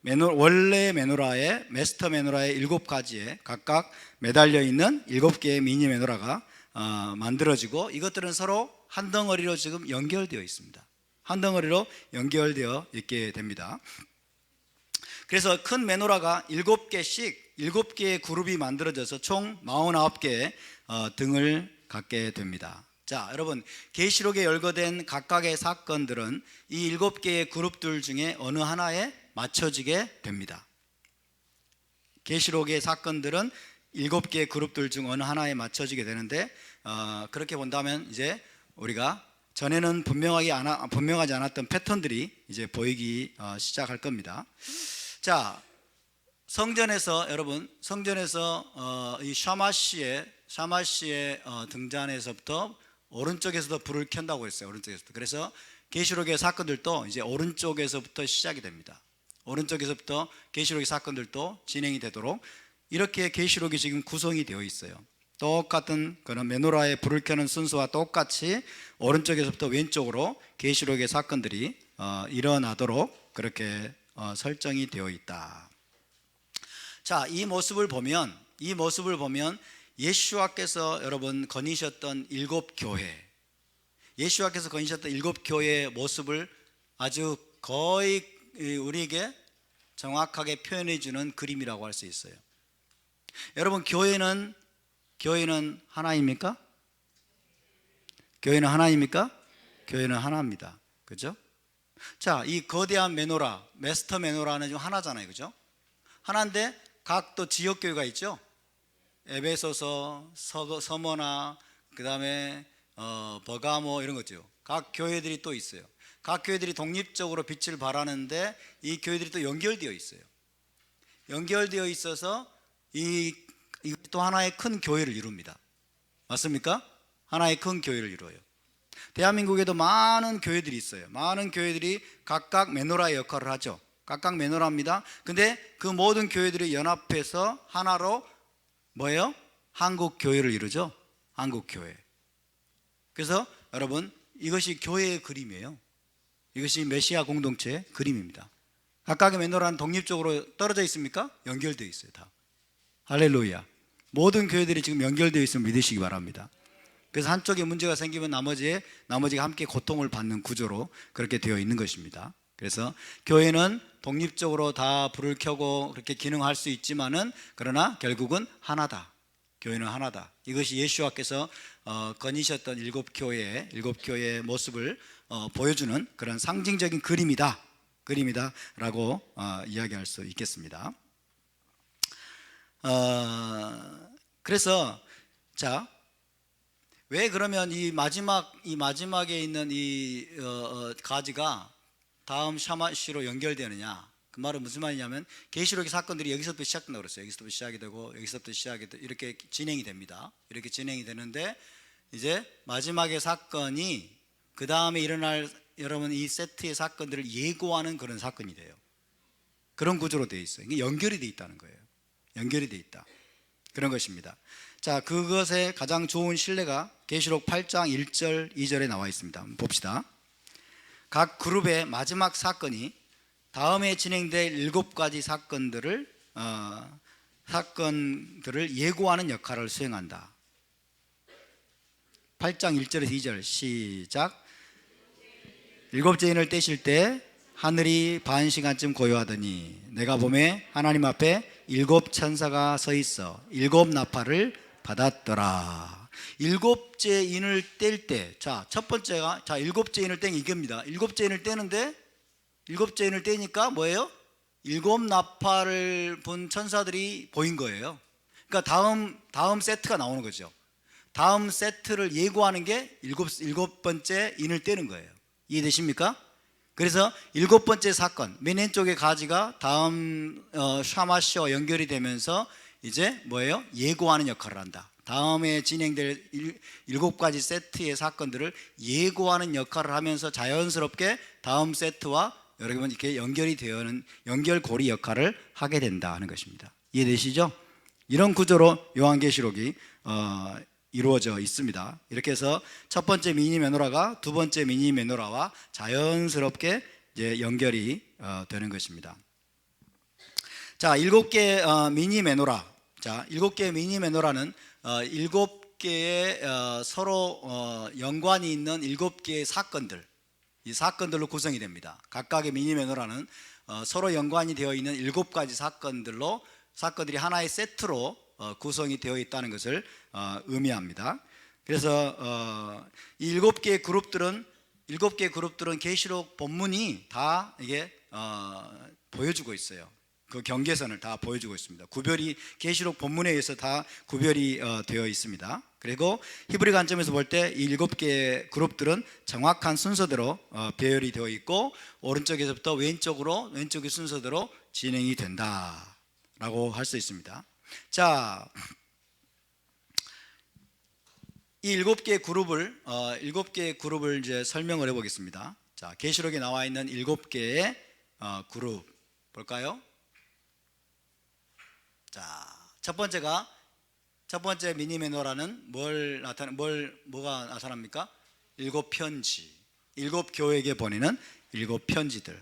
원래 마스터 매너라의 7가지에 각각 매달려 있는 7개의 미니 매너라가 만들어지고 이것들은 서로 한 덩어리로 지금 연결되어 있습니다. 한 덩어리로 연결되어 있게 됩니다. 그래서 큰 메노라가 7개씩 7개의 그룹이 만들어져서 총 49개의 등을 갖게 됩니다. 자, 여러분, 계시록에 열거된 각각의 사건들은 이 7개의 그룹들 중에 어느 하나에 맞춰지게 됩니다. 계시록의 사건들은 7개의 그룹들 중 어느 하나에 맞춰지게 되는데, 그렇게 본다면 이제 우리가 전에는 분명하지 않았던 패턴들이 이제 보이기 시작할 겁니다. 자, 성전에서 여러분, 성전에서 이 샤마시의 등잔에서부터 오른쪽에서도 불을 켠다고 했어요. 오른쪽에서부터. 그래서 계시록의 사건들도 이제 오른쪽에서부터 시작이 됩니다. 오른쪽에서부터 계시록의 사건들도 진행이 되도록 이렇게 계시록이 지금 구성이 되어 있어요. 똑같은 그런 메노라에 불을 켜는 순서와 똑같이 오른쪽에서부터 왼쪽으로 계시록의 사건들이 일어나도록 그렇게 설정이 되어 있다. 자, 이 모습을 보면 예수와께서 여러분 거니셨던 7교회, 예수와께서 거니셨던 7교회의 모습을 아주 거의 우리에게 정확하게 표현해 주는 그림이라고 할 수 있어요. 여러분, 교회는 하나입니까? 교회는 하나입니까? 교회는 하나입니다. 그죠? 자, 이 거대한 메노라, 메스터 메노라는 좀 하나잖아요. 그죠? 하나인데 각 또 지역 교회가 있죠. 에베소서, 서머나, 그 다음에 버가모 이런 거죠. 각 교회들이 또 있어요. 각 교회들이 독립적으로 빛을 발하는데 이 교회들이 또 연결되어 있어요. 연결되어 있어서 이 또 하나의 큰 교회를 이룹니다. 맞습니까? 하나의 큰 교회를 이루어요. 대한민국에도 많은 교회들이 있어요. 많은 교회들이 각각 메노라의 역할을 하죠. 각각 메노라입니다. 근데 그 모든 교회들이 연합해서 하나로 뭐예요? 한국 교회를 이루죠. 한국 교회. 그래서 여러분, 이것이 교회의 그림이에요. 이것이 메시아 공동체의 그림입니다. 각각의 메노라는 독립적으로 떨어져 있습니까? 연결되어 있어요. 다. 할렐루야. 모든 교회들이 지금 연결되어 있음을 믿으시기 바랍니다. 그래서 한쪽에 문제가 생기면 나머지가 함께 고통을 받는 구조로 그렇게 되어 있는 것입니다. 그래서 교회는 독립적으로 다 불을 켜고 그렇게 기능할 수 있지만은 그러나 결국은 하나다. 교회는 하나다. 이것이 예수와께서 거니셨던 7교회의 모습을 보여주는 그런 상징적인 그림이다라고 이야기할 수 있겠습니다. 그래서 자, 왜 그러면 이 마지막에 있는 이 가지가 다음 샤마시로 연결되느냐? 그 말은 무슨 말이냐면 계시록의 사건들이 여기서부터 시작된다고 그랬어요. 여기서부터 시작이 되고 여기서부터 시작이 되고 이렇게 진행이 됩니다. 이렇게 진행이 되는데 이제 마지막의 사건이 그 다음에 일어날 여러분 이 세트의 사건들을 예고하는 그런 사건이 돼요. 그런 구조로 되어 있어요. 이게 연결이 되어 있다는 거예요. 연결이 되어 있다. 그런 것입니다. 자, 그것의 가장 좋은 신뢰가 계시록 8장 1절 2절에 나와 있습니다. 한번 봅시다. 각 그룹의 마지막 사건이 다음에 진행될 7가지 사건들을 예고하는 역할을 수행한다. 8장 1절에서 2절 시작. 7째 인을 떼실 때 하늘이 반 시간쯤 고요하더니 내가 보매 하나님 앞에 7 천사가 서 있어 7 나팔을 받았더라. 7째 인을 뗄 때, 첫 번째가 7째 인을 떼니 이겁니다. 7째 인을 떼는데 7째 인을 떼니까 뭐예요? 7 나팔을 분 천사들이 보인 거예요. 그러니까 다음 세트가 나오는 거죠. 다음 세트를 예고하는 게 7번째 인을 떼는 거예요. 이해되십니까? 그래서 7번째 사건, 맨 왼쪽의 가지가 다음 샤마시와 연결이 되면서 이제 뭐예요? 예고하는 역할을 한다. 다음에 진행될 7가지 세트의 사건들을 예고하는 역할을 하면서 자연스럽게 다음 세트와 여러분 이렇게 연결이 되어는 연결고리 역할을 하게 된다 하는 것입니다. 이해되시죠? 이런 구조로 요한계시록이 이루어져 있습니다. 이렇게 해서 첫 번째 미니 메노라가 두 번째 미니 메노라와 자연스럽게 이제 연결이 되는 것입니다. 자, 7개 미니 메노라. 자, 7개 미니 메노라는 7개의 서로 연관이 있는 7개의 사건들, 이 사건들로 구성이 됩니다. 각각의 미니 매너라는 서로 연관이 되어 있는 7가지 사건들이 하나의 세트로 구성이 되어 있다는 것을 의미합니다. 그래서 이 7개의 그룹들은 계시록 본문이 다 이게 보여주고 있어요. 그 경계선을 다 보여주고 있습니다. 구별이 계시록 본문에 의해서 다 구별이 되어 있습니다. 그리고 히브리 관점에서 볼 때 이 7개의 그룹들은 정확한 순서대로 배열이 되어 있고 오른쪽에서부터 왼쪽의 순서대로 진행이 된다라고 할 수 있습니다. 자, 이 7개의 그룹을 이제 설명을 해보겠습니다. 자, 계시록에 나와 있는 7개의 그룹 볼까요? 자, 첫 번째 미니 매너라는 뭐가 나타납니까? 7편지, 7교회에게 보내는 7편지들.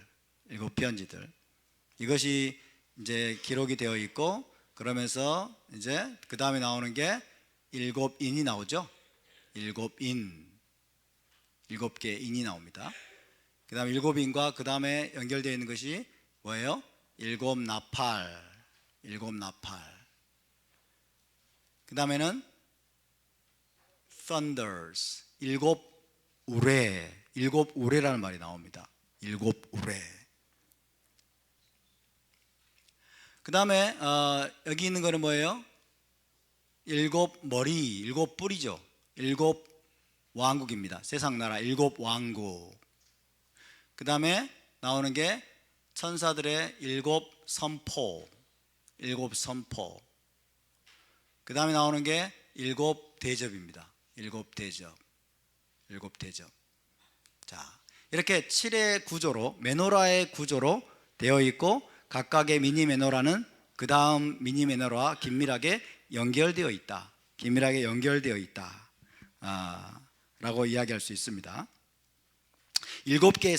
이것이 이제 기록이 되어 있고, 그러면서 이제 그 다음에 나오는 게 7인이 나오죠. 7개 인이 나옵니다. 그 다음에 7인과 그 다음에 연결되어 있는 것이 뭐예요? 7나팔. 그 다음에는 thunders, 7우레라는 말이 나옵니다. 7우레. 그 다음에 여기 있는 거는 뭐예요? 7머리, 7뿔이죠. 7왕국입니다. 세상 나라 7왕국. 그 다음에 나오는 게 천사들의 7선포. 그 다음에 나오는 게 7대접입니다. 7대접. 자, 이렇게 7의 구조로, 메노라의 구조로 되어 있고, 각각의 미니 매너라는 그 다음 미니 매너와 긴밀하게 연결되어 있다. 라고 이야기할 수 있습니다. 7개의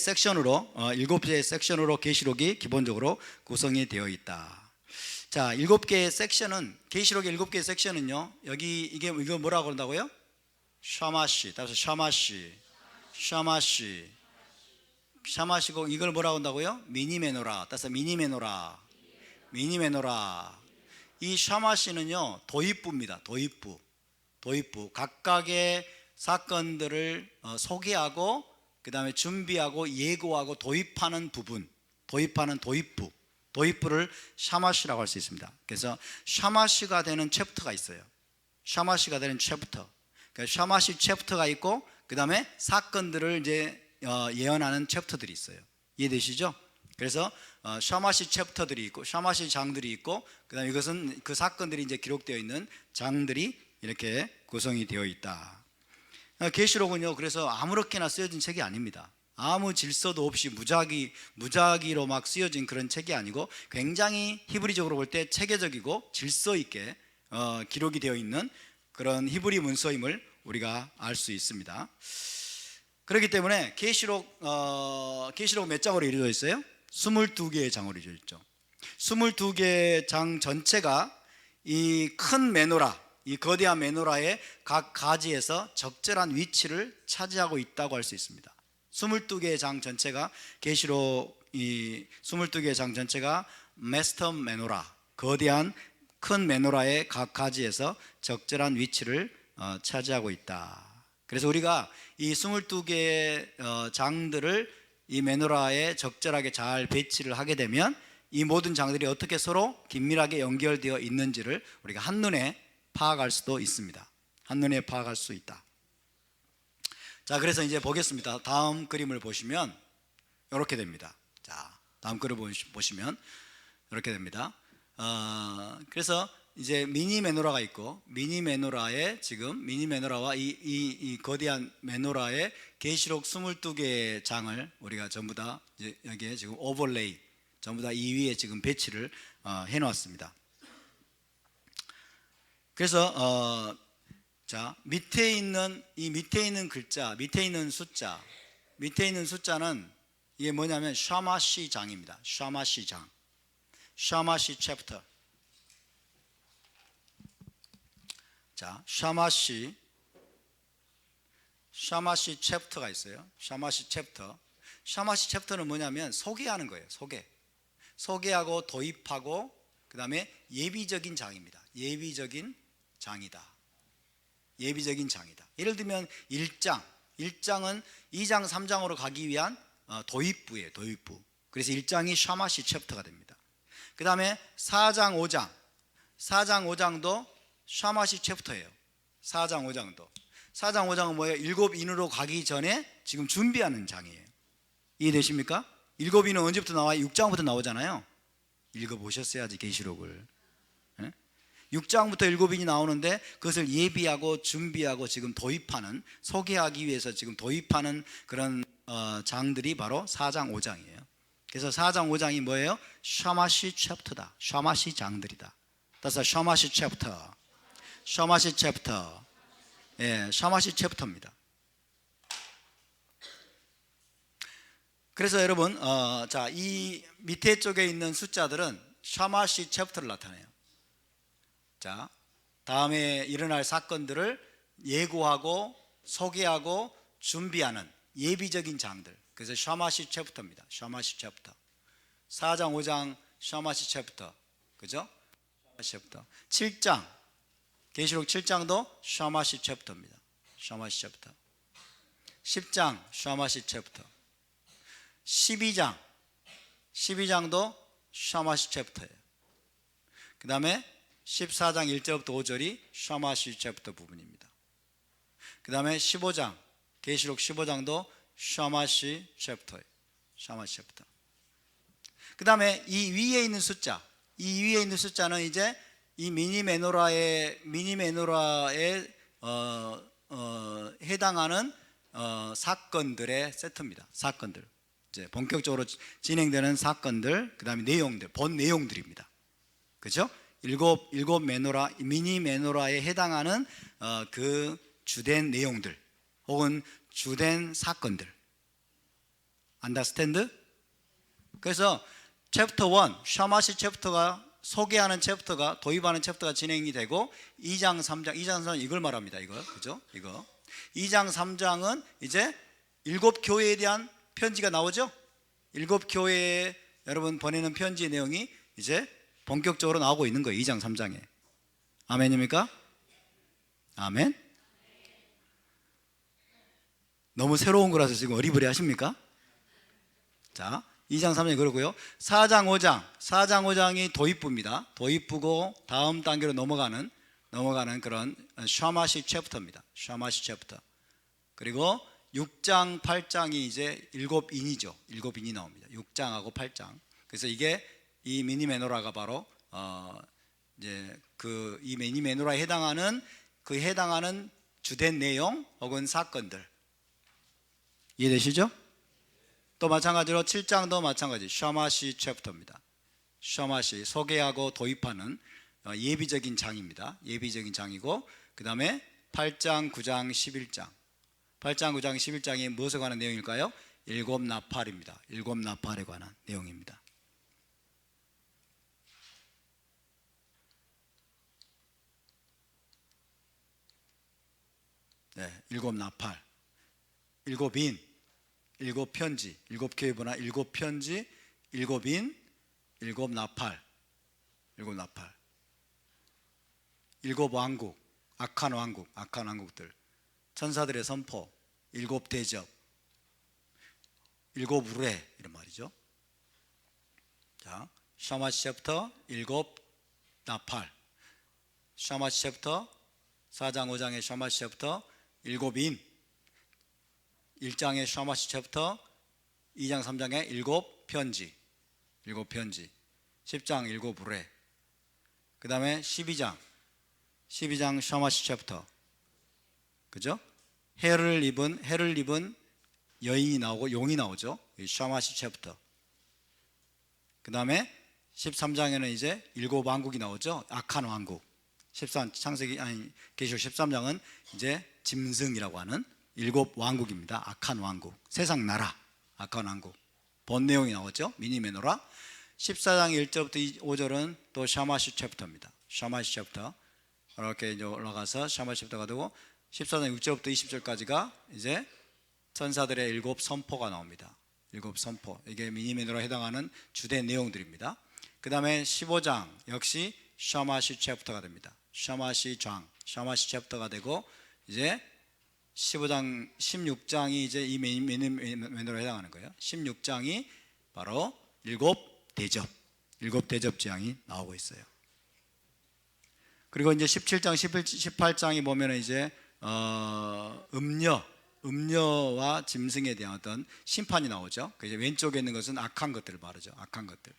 섹션으로 계시록이 기본적으로 구성이 되어 있다. 자, 7개의 섹션은, 계시록의 7개의 섹션은요, 여기 이거 뭐라고 그런다고요? 샤마시. 따라서 샤마시고 이걸 뭐라고 한다고요? 미니 매너라. 따라서 미니 매너라. 이 샤마시는요, 도입부입니다. 도입부. 각각의 사건들을 소개하고, 그 다음에 준비하고, 예고하고, 도입하는 도입부를 샤마시라고 할 수 있습니다. 그래서 샤마시가 되는 챕터가 있어요. 그러니까 샤마시 챕터가 있고, 그 다음에 사건들을 이제 예언하는 챕터들이 있어요. 이해되시죠? 그래서 샤마시 챕터들이 있고, 샤마시 장들이 있고, 그 다음에 이것은 그 사건들이 이제 기록되어 있는 장들이 이렇게 구성이 되어 있다. 계시록은요, 그래서 아무렇게나 쓰여진 책이 아닙니다. 아무 질서도 없이 무작위로 막 쓰여진 그런 책이 아니고, 굉장히 히브리적으로 볼 때 체계적이고 질서 있게 기록이 되어 있는 그런 히브리 문서임을 우리가 알 수 있습니다. 그렇기 때문에 계시록 몇 장으로 이루어져 있어요? 22개의 장으로 이루어져 있죠. 22개의 장 전체가 이 큰 메노라, 이 거대한 메노라의 각 가지에서 적절한 위치를 차지하고 있다고 할 수 있습니다. 22개의 장 전체가 계시록 이 22개의 장 전체가 마스터 메노라, 거대한 큰 메노라의 각 가지에서 적절한 위치를 차지하고 있다. 그래서 우리가 이 22개의 장들을 이 메노라에 적절하게 잘 배치를 하게 되면 이 모든 장들이 어떻게 서로 긴밀하게 연결되어 있는지를 우리가 한눈에 파악할 수도 있습니다. 한눈에 파악할 수 있다. 자, 그래서 이제 보겠습니다. 다음 그림을 보시면 이렇게 됩니다. 자, 다음 그림을 보시면 이렇게 됩니다. 그래서 이제 미니 메노라가 있고, 미니 메노라와 이 거대한 메노라의 계시록 22개의 장을 우리가 전부 다 이제 여기에 지금 오버레이 전부 다 이 위에 지금 배치를 해 놓았습니다. 그래서 자, 밑에 있는 글자, 밑에 있는 숫자는 이게 뭐냐면 샤마시 장입니다. 샤마시 챕터. 자, 샤마시 챕터가 있어요. 샤마시 챕터. 샤마시 챕터는 뭐냐면 소개하는 거예요. 소개하고 도입하고 그 다음에 예비적인 장입니다. 예비적인 장이다. 예비적인 장이다. 예를 들면 1장. 1장은 2장 3장으로 가기 위한 도입부예요. 도입부. 그래서 1장이 샤마시 챕터가 됩니다. 그 다음에 4장 5장. 4장 5장도 샤마시 챕터예요. 4장 5장도. 4장 5장은 뭐예요? 일곱인으로 가기 전에 지금 준비하는 장이에요. 이해되십니까? 일곱인은 언제부터 나와요? 6장부터 나오잖아요. 읽어보셨어야지 계시록을. 6장부터 일곱인이 나오는데 그것을 예비하고 준비하고 지금 도입하는, 소개하기 위해서 지금 도입하는 그런 장들이 바로 4장 5장이에요. 그래서 4장 5장이 뭐예요? 샤마시 챕터다. 샤마시 장들이다. 따라서 샤마시 챕터. 샤마시 챕터. 예, 샤마시 챕터입니다. 그래서 여러분, 자, 이 밑에 쪽에 있는 숫자들은 샤마시 챕터를 나타내요. 자, 다음에 일어날 사건들을 예고하고 소개하고 준비하는 예비적인 장들. 그래서 샤마시 챕터입니다. 샤마시 챕터. 4장 5장 샤마시 챕터. 그죠? 샤마시 챕터. 7장 계시록 7장도 샤마시 챕터입니다. 샤마시 챕터. 10장 샤마시 챕터. 12장도 샤마시 챕터예요. 그 다음에 14장 1절부터 5절이 샤마시 챕터 부분입니다. 그 다음에 15장 계시록 15장도 샤마시 챕터예요. 샤마시 챕터. 그 다음에 이 위에 있는 숫자는 이제 이 미니 메노라에 해당하는 사건들의 세트입니다. 사건들. 이제 본격적으로 진행되는 사건들, 그 다음에 내용들, 본 내용들입니다. 그죠? 일곱 메노라, 미니 메노라에 해당하는 그 주된 내용들 혹은 주된 사건들. 안더스탠드? 그래서 챕터 1, 샤마시 챕터가 소개하는 챕터가, 도입하는 챕터가 진행이 되고 2장 3장 이걸 말합니다. 이거. 그죠? 이거. 2장 3장은 이제 7교회에 대한 편지가 나오죠? 7교회에 여러분 보내는 편지의 내용이 이제 본격적으로 나오고 있는 거예요. 2장 3장에. 아멘입니까? 아멘. 너무 새로운 거라서 지금 어리버리 하십니까? 자, 2장 3장이 그러고요. 4장 5장이 도입부입니다. 도입부고 다음 단계로 넘어가는 그런 샤마시 챕터입니다. 샤마시 챕터. 그리고 6장 8장이 이제 일곱인이죠. 일곱인이 나옵니다. 6장하고 8장. 그래서 이게 이 미니 메노라가 바로 이제 그 이 미니 메노라에 해당하는 주된 내용 혹은 사건들. 이해되시죠? 또 마찬가지로 7장도 마찬가지 샤마시 챕터입니다. 샤마시 소개하고 도입하는 예비적인 장입니다. 예비적인 장이고 그 다음에 8장, 9장, 11장 8장, 9장, 11장이 무엇에 관한 내용일까요? 일곱 나팔입니다. 일곱 나팔에 관한 내용입니다. 네, 일곱 나팔, 일곱인, 일곱 편지, 일곱 교회 번화, 일곱 편지, 일곱인, 일곱 나팔, 일곱 왕국, 악한 왕국들, 천사들의 선포, 일곱 대접, 일곱 우레 이런 말이죠. 자, 샤마시 챕터 일곱 나팔, 샤마시 챕터 4장 5장의 샤마시 챕터 일곱인, 1장의 샤마시 챕터 2장 3장의 일곱 편지, 10장 일곱 우레. 그 다음에 12장 샤마시 챕터. 그죠? 해를 입은 여인이 나오고 용이 나오죠. 샤마시 챕터. 그 다음에 13장에는 이제 일곱 왕국이 나오죠. 악한 왕국. 계시록 13장은 이제 짐승이라고 하는 일곱 왕국입니다. 악한 왕국. 세상 나라. 악한 왕국. 본 내용이 나오죠. 미니 메노라. 14장 1절부터 5절은 또 샤마시 챕터입니다. 샤마시 챕터. 이렇게 이제 올라가서 샤마 챕터가 되고 14장 6절부터 20절까지가 이제 천사들의 7 선포가 나옵니다. 7 선포. 이게 미니메노로 해당하는 주된 내용들입니다. 그 다음에 15장 역시 샤마시 챕터가 됩니다. 샤마시 장, 샤마시 챕터가 되고 이제 15장, 16장이 이제 이 미니메노로 해당하는 거예요. 16장이 바로 7 대접 재앙이 나오고 있어요. 그리고 이제 17장, 18장이 보면 이제 음녀와 짐승에 대한 어떤 심판이 나오죠. 그 이제 왼쪽에 있는 것은 악한 것들을 말하죠. 악한 것들.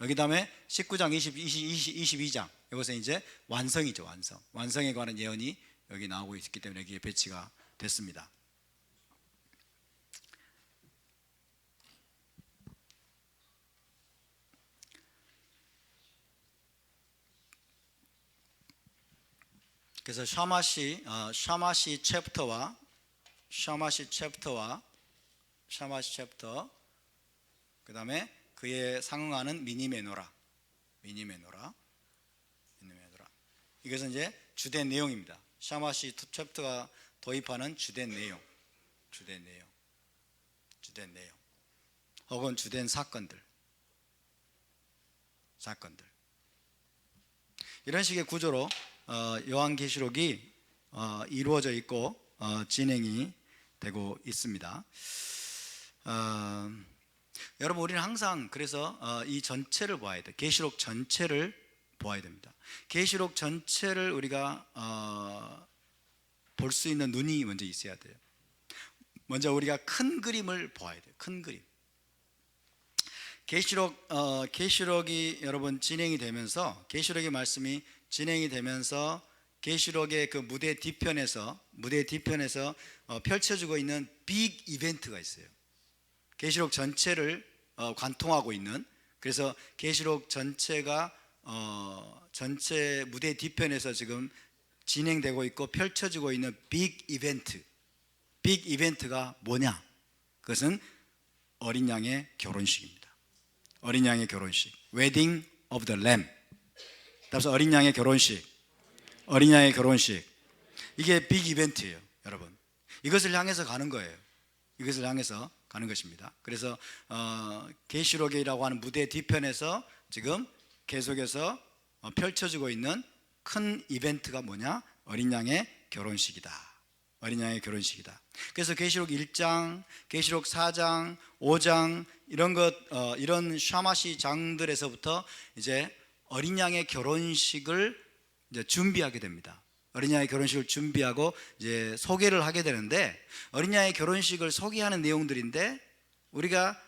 여기 다음에 19장, 22장 이것은 이제 완성이죠. 완성에 관한 예언이 여기 나오고 있기 때문에 여기에 배치가 됐습니다. 그래서 샤마시 챕터 그 다음에 그에 상응하는 미니메노라 이것은 이제 주된 내용입니다. 샤마시 챕터가 도입하는 주된 내용 혹은 주된 사건들 이런 식의 구조로 요한계시록이 이루어져 있고 진행이 되고 있습니다. 여러분 우리는 항상 그래서 이 전체를 봐야 돼요. 계시록 전체를 보아야 됩니다. 계시록 전체를 우리가 볼 수 있는 눈이 먼저 있어야 돼요. 먼저 우리가 큰 그림을 보아야 돼요. 큰 그림. 계시록이 여러분 진행이 되면서 계시록의 말씀이 진행이 되면서 계시록의 그 무대 뒤편에서 펼쳐지고 있는 빅 이벤트가 있어요. 계시록 전체를 관통하고 있는, 그래서 계시록 전체가 전체 무대 뒤편에서 지금 진행되고 있고 펼쳐지고 있는 빅 이벤트가 뭐냐? 그것은 어린 양의 결혼식입니다. 어린 양의 결혼식, Wedding of the Lamb. 따라서 어린 양의 결혼식, 이게 빅 이벤트예요, 여러분. 이것을 향해서 가는 거예요. 이것을 향해서 가는 것입니다. 그래서 계시록이라고 하는 무대 뒤편에서 지금 계속해서 펼쳐지고 있는 큰 이벤트가 뭐냐? 어린 양의 결혼식이다. 그래서 계시록 1장, 계시록 4장, 5장 이런 샤마시 장들에서부터 이제 어린 양의 결혼식을 이제 준비하게 됩니다. 어린 양의 결혼식을 준비하고 이제 소개를 하게 되는데, 어린 양의 결혼식을 소개하는 내용들인데 우리가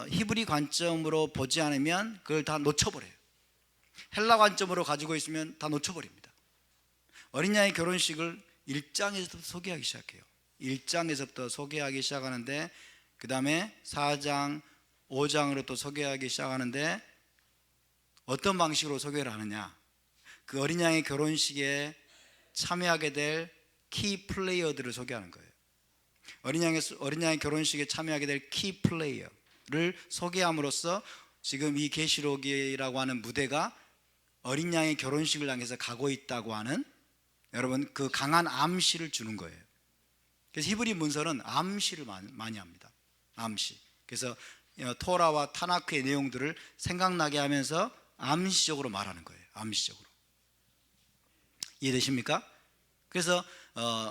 히브리 관점으로 보지 않으면 그걸 다 놓쳐버려요. 헬라 관점으로 가지고 있으면 다 놓쳐버립니다. 어린 양의 결혼식을 1장에서부터 소개하기 시작해요. 1장에서부터 소개하기 시작하는데, 그 다음에 4장, 5장으로 또 소개하기 시작하는데, 어떤 방식으로 소개를 하느냐? 그 어린 양의 결혼식에 참여하게 될 키 플레이어들을 소개하는 거예요. 어린 양의 결혼식에 참여하게 될 키 플레이어를 소개함으로써 지금 이 계시록이라고 하는 무대가 어린 양의 결혼식을 향해서 가고 있다고 하는, 여러분, 그 강한 암시를 주는 거예요. 그래서 히브리 문서는 암시를 많이 합니다. 암시. 그래서 토라와 타나크의 내용들을 생각나게 하면서 암시적으로 말하는 거예요. 암시적으로. 이해되십니까? 그래서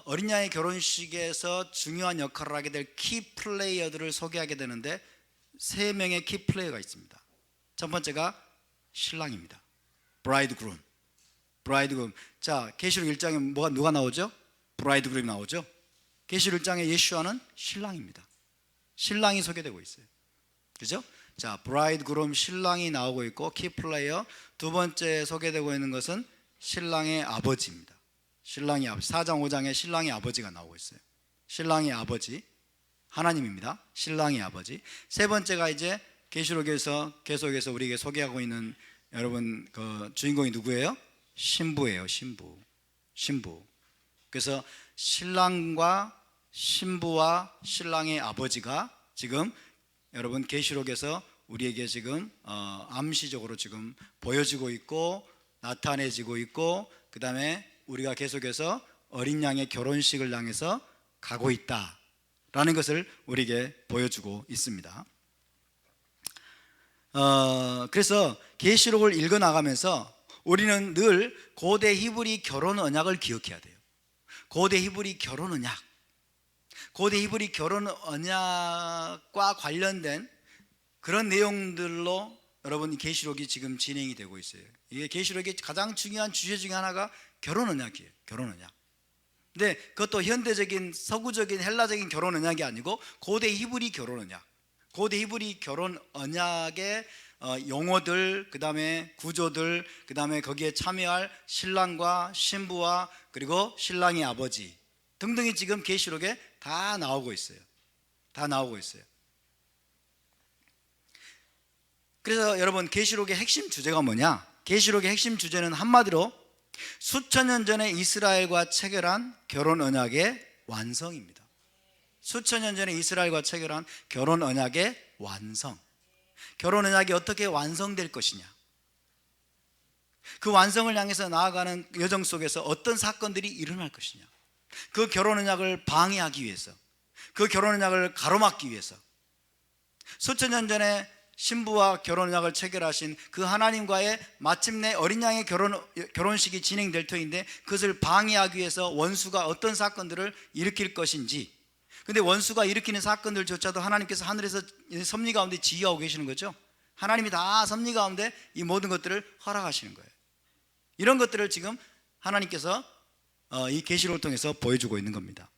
어린 양의 결혼식에서 중요한 역할을 하게 될 키 플레이어들을 소개하게 되는데, 3명의 키 플레이어가 있습니다. 첫 번째가 신랑입니다. 브라이드그룸. 자, 계시록 1장에 누가 나오죠? 브라이드그룸이 나오죠. 계시록 1장에 예수와는 신랑입니다. 신랑이 소개되고 있어요. 그죠? 자, 브라이드그룸, 신랑이 나오고 있고, 키 플레이어 두 번째 소개되고 있는 것은 신랑의 아버지입니다. 4장 5장에 신랑의 아버지가 나오고 있어요. 신랑의 아버지 하나님입니다. 신랑의 아버지. 세 번째가 이제 계시록에서 계속해서 우리에게 소개하고 있는, 여러분, 그 주인공이 누구예요? 신부예요. 신부. 그래서 신랑과 신부와 신랑의 아버지가 지금 여러분 계시록에서 우리에게 지금 암시적으로 지금 보여지고 있고 나타내지고 있고 그 다음에 우리가 계속해서 어린 양의 결혼식을 향해서 가고 있다라는 것을 우리에게 보여주고 있습니다. 그래서 계시록을 읽어 나가면서 우리는 늘 고대 히브리 결혼 언약을 기억해야 돼요. 고대 히브리 결혼 언약, 고대 히브리 결혼 언약과 관련된 그런 내용들로 여러분 계시록이 지금 진행이 되고 있어요. 이게 계시록의 가장 중요한 주제 중에 하나가 결혼 언약이에요. 결혼 언약. 근데 그것도 현대적인 서구적인 헬라적인 결혼 언약이 아니고 고대 히브리 결혼 언약, 고대 히브리 결혼 언약의 용어들, 그 다음에 구조들, 그 다음에 거기에 참여할 신랑과 신부와 그리고 신랑의 아버지 등등이 지금 계시록에 다 나오고 있어요. 다 나오고 있어요. 그래서 여러분 계시록의 핵심 주제가 뭐냐? 계시록의 핵심 주제는 한마디로 수천 년 전에 이스라엘과 체결한 결혼 언약의 완성입니다. 수천 년 전에 이스라엘과 체결한 결혼 언약의 완성. 결혼 언약이 어떻게 완성될 것이냐, 그 완성을 향해서 나아가는 여정 속에서 어떤 사건들이 일어날 것이냐, 그 결혼 언약을 방해하기 위해서, 그 결혼 언약을 가로막기 위해서 수천 년 전에 신부와 결혼 언약을 체결하신 그 하나님과의 마침내 어린 양의 결혼식이 진행될 터인데 그것을 방해하기 위해서 원수가 어떤 사건들을 일으킬 것인지. 근데 원수가 일으키는 사건들조차도 하나님께서 하늘에서 섭리 가운데 지휘하고 계시는 거죠. 하나님이 다 섭리 가운데 이 모든 것들을 허락하시는 거예요. 이런 것들을 지금 하나님께서 이 계시록을 통해서 보여주고 있는 겁니다.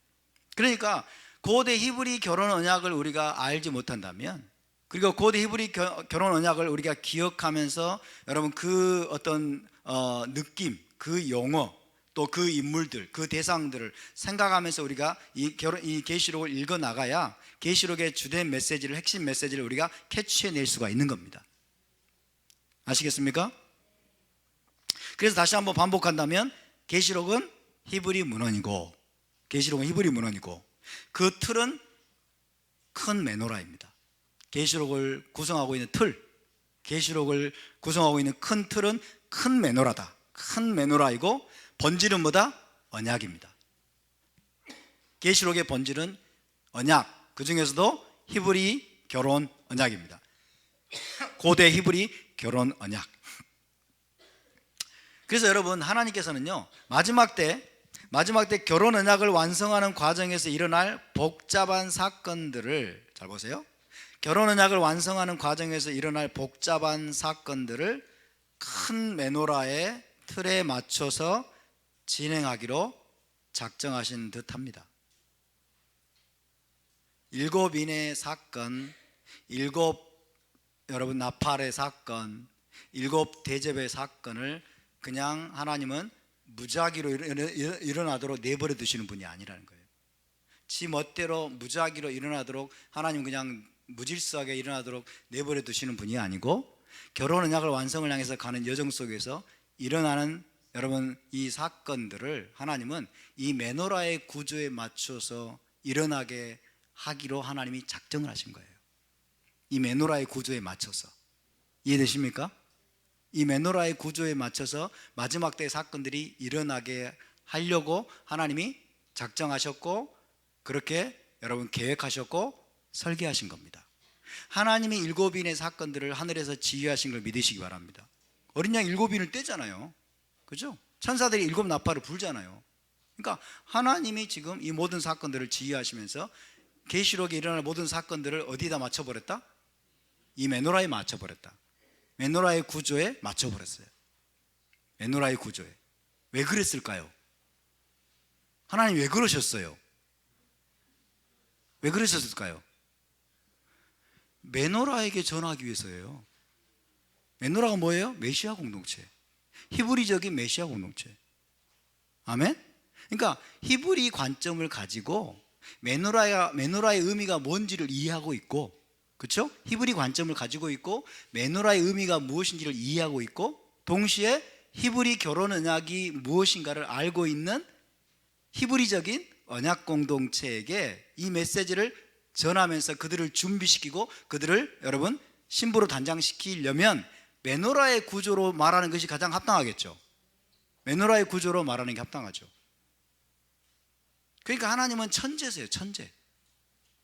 그러니까 고대 히브리 결혼 언약을 우리가 알지 못한다면, 그리고 고대 히브리 결혼 언약을 우리가 기억하면서 여러분 그 어떤 느낌, 그 용어, 또 그 인물들, 그 대상들을 생각하면서 우리가 이 계시록을 읽어 나가야 계시록의 주된 메시지를, 핵심 메시지를 우리가 캐치해낼 수가 있는 겁니다. 아시겠습니까? 그래서 다시 한번 반복한다면 계시록은 히브리 문헌이고, 계시록은 히브리 문헌이고 그 틀은 큰 메노라입니다. 계시록을 구성하고 있는 틀, 계시록을 구성하고 있는 큰 틀은 큰 메노라다. 큰 메노라이고 본질은 뭐다? 언약입니다. 계시록의 본질은 언약, 그 중에서도 히브리 결혼 언약입니다. 고대 히브리 결혼 언약. 그래서 여러분 하나님께서는요 마지막 때 결혼 언약을 완성하는 과정에서 일어날 복잡한 사건들을, 잘 보세요, 결혼 언약을 완성하는 과정에서 일어날 복잡한 사건들을 큰 메노라의 틀에 맞춰서 진행하기로 작정하신 듯합니다. 7인의 사건, 7 여러분 나팔의 사건, 7 대접의 사건을 그냥 하나님은 무작위로 일어나도록 내버려 두시는 분이 아니라는 거예요. 지 멋대로 무작위로 일어나도록 하나님 그냥 무질서하게 일어나도록 내버려 두시는 분이 아니고, 결혼 언약을 완성을 향해서 가는 여정 속에서 일어나는 여러분 이 사건들을 하나님은 이 메노라의 구조에 맞춰서 일어나게 하기로 하나님이 작정을 하신 거예요. 이 메노라의 구조에 맞춰서. 이해되십니까? 이 메노라의 구조에 맞춰서 마지막 때의 사건들이 일어나게 하려고 하나님이 작정하셨고, 그렇게 여러분 계획하셨고 설계하신 겁니다. 하나님이 7인의 사건들을 하늘에서 지휘하신 걸 믿으시기 바랍니다. 어린 양 7인을 떼잖아요. 그죠? 천사들이 7 나팔을 불잖아요. 그러니까 하나님이 지금 이 모든 사건들을 지휘하시면서 계시록에 일어날 모든 사건들을 어디다 맞춰버렸다? 이 메노라에 맞춰버렸다. 메노라의 구조에 맞춰버렸어요. 메노라의 구조에. 왜 그랬을까요? 하나님 왜 그러셨어요? 왜 그러셨을까요? 메노라에게 전하기 위해서예요. 메노라가 뭐예요? 메시아 공동체, 히브리적인 메시아 공동체. 아멘? 그러니까 히브리 관점을 가지고 메노라의 의미가 뭔지를 이해하고 있고, 그렇죠? 히브리 관점을 가지고 있고 메노라의 의미가 무엇인지를 이해하고 있고, 동시에 히브리 결혼 언약이 무엇인가를 알고 있는 히브리적인 언약 공동체에게 이 메시지를 전하면서 그들을 준비시키고 그들을 여러분 신부로 단장시키려면 메노라의 구조로 말하는 것이 가장 합당하겠죠. 메노라의 구조로 말하는 게 합당하죠. 그러니까 하나님은 천재세요. 천재.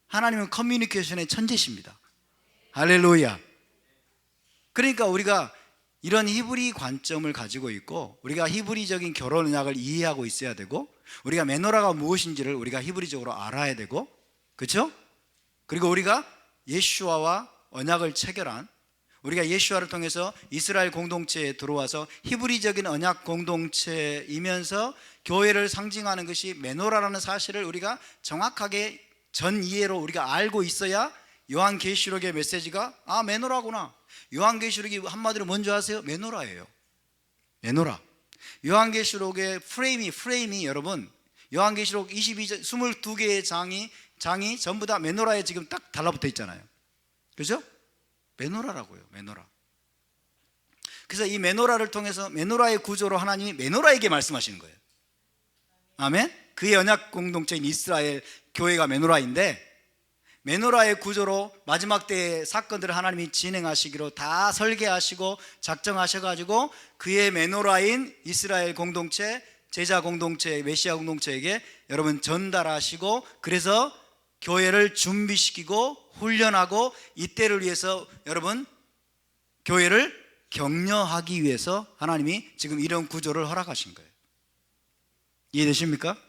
하나님은 커뮤니케이션의 천재십니다. 할렐루야. 그러니까 우리가 이런 히브리 관점을 가지고 있고, 우리가 히브리적인 결혼 언약을 이해하고 있어야 되고, 우리가 메노라가 무엇인지를 우리가 히브리적으로 알아야 되고, 그렇죠? 그리고 우리가 예수와와 언약을 체결한, 우리가 예수와를 통해서 이스라엘 공동체에 들어와서 히브리적인 언약 공동체이면서 교회를 상징하는 것이 메노라라는 사실을 우리가 정확하게 전 이해로 우리가 알고 있어야 요한계시록의 메시지가 메노라구나. 요한계시록이 한마디로 뭔지 아세요? 메노라예요. 메노라. 요한계시록의 프레임이 여러분, 요한계시록 22개의 장이 전부 다 메노라에 지금 딱 달라붙어 있잖아요. 그죠? 메노라라고요. 메노라. 그래서 이 메노라를 통해서 메노라의 구조로 하나님이 메노라에게 말씀하시는 거예요. 아멘. 그의 언약 공동체인 이스라엘 교회가 메노라인데, 메노라의 구조로 마지막 때의 사건들을 하나님이 진행하시기로 다 설계하시고 작정하셔가지고 그의 메노라인 이스라엘 공동체, 제자 공동체, 메시아 공동체에게 여러분 전달하시고, 그래서 교회를 준비시키고 훈련하고 이때를 위해서 여러분 교회를 격려하기 위해서 하나님이 지금 이런 구조를 허락하신 거예요. 이해되십니까?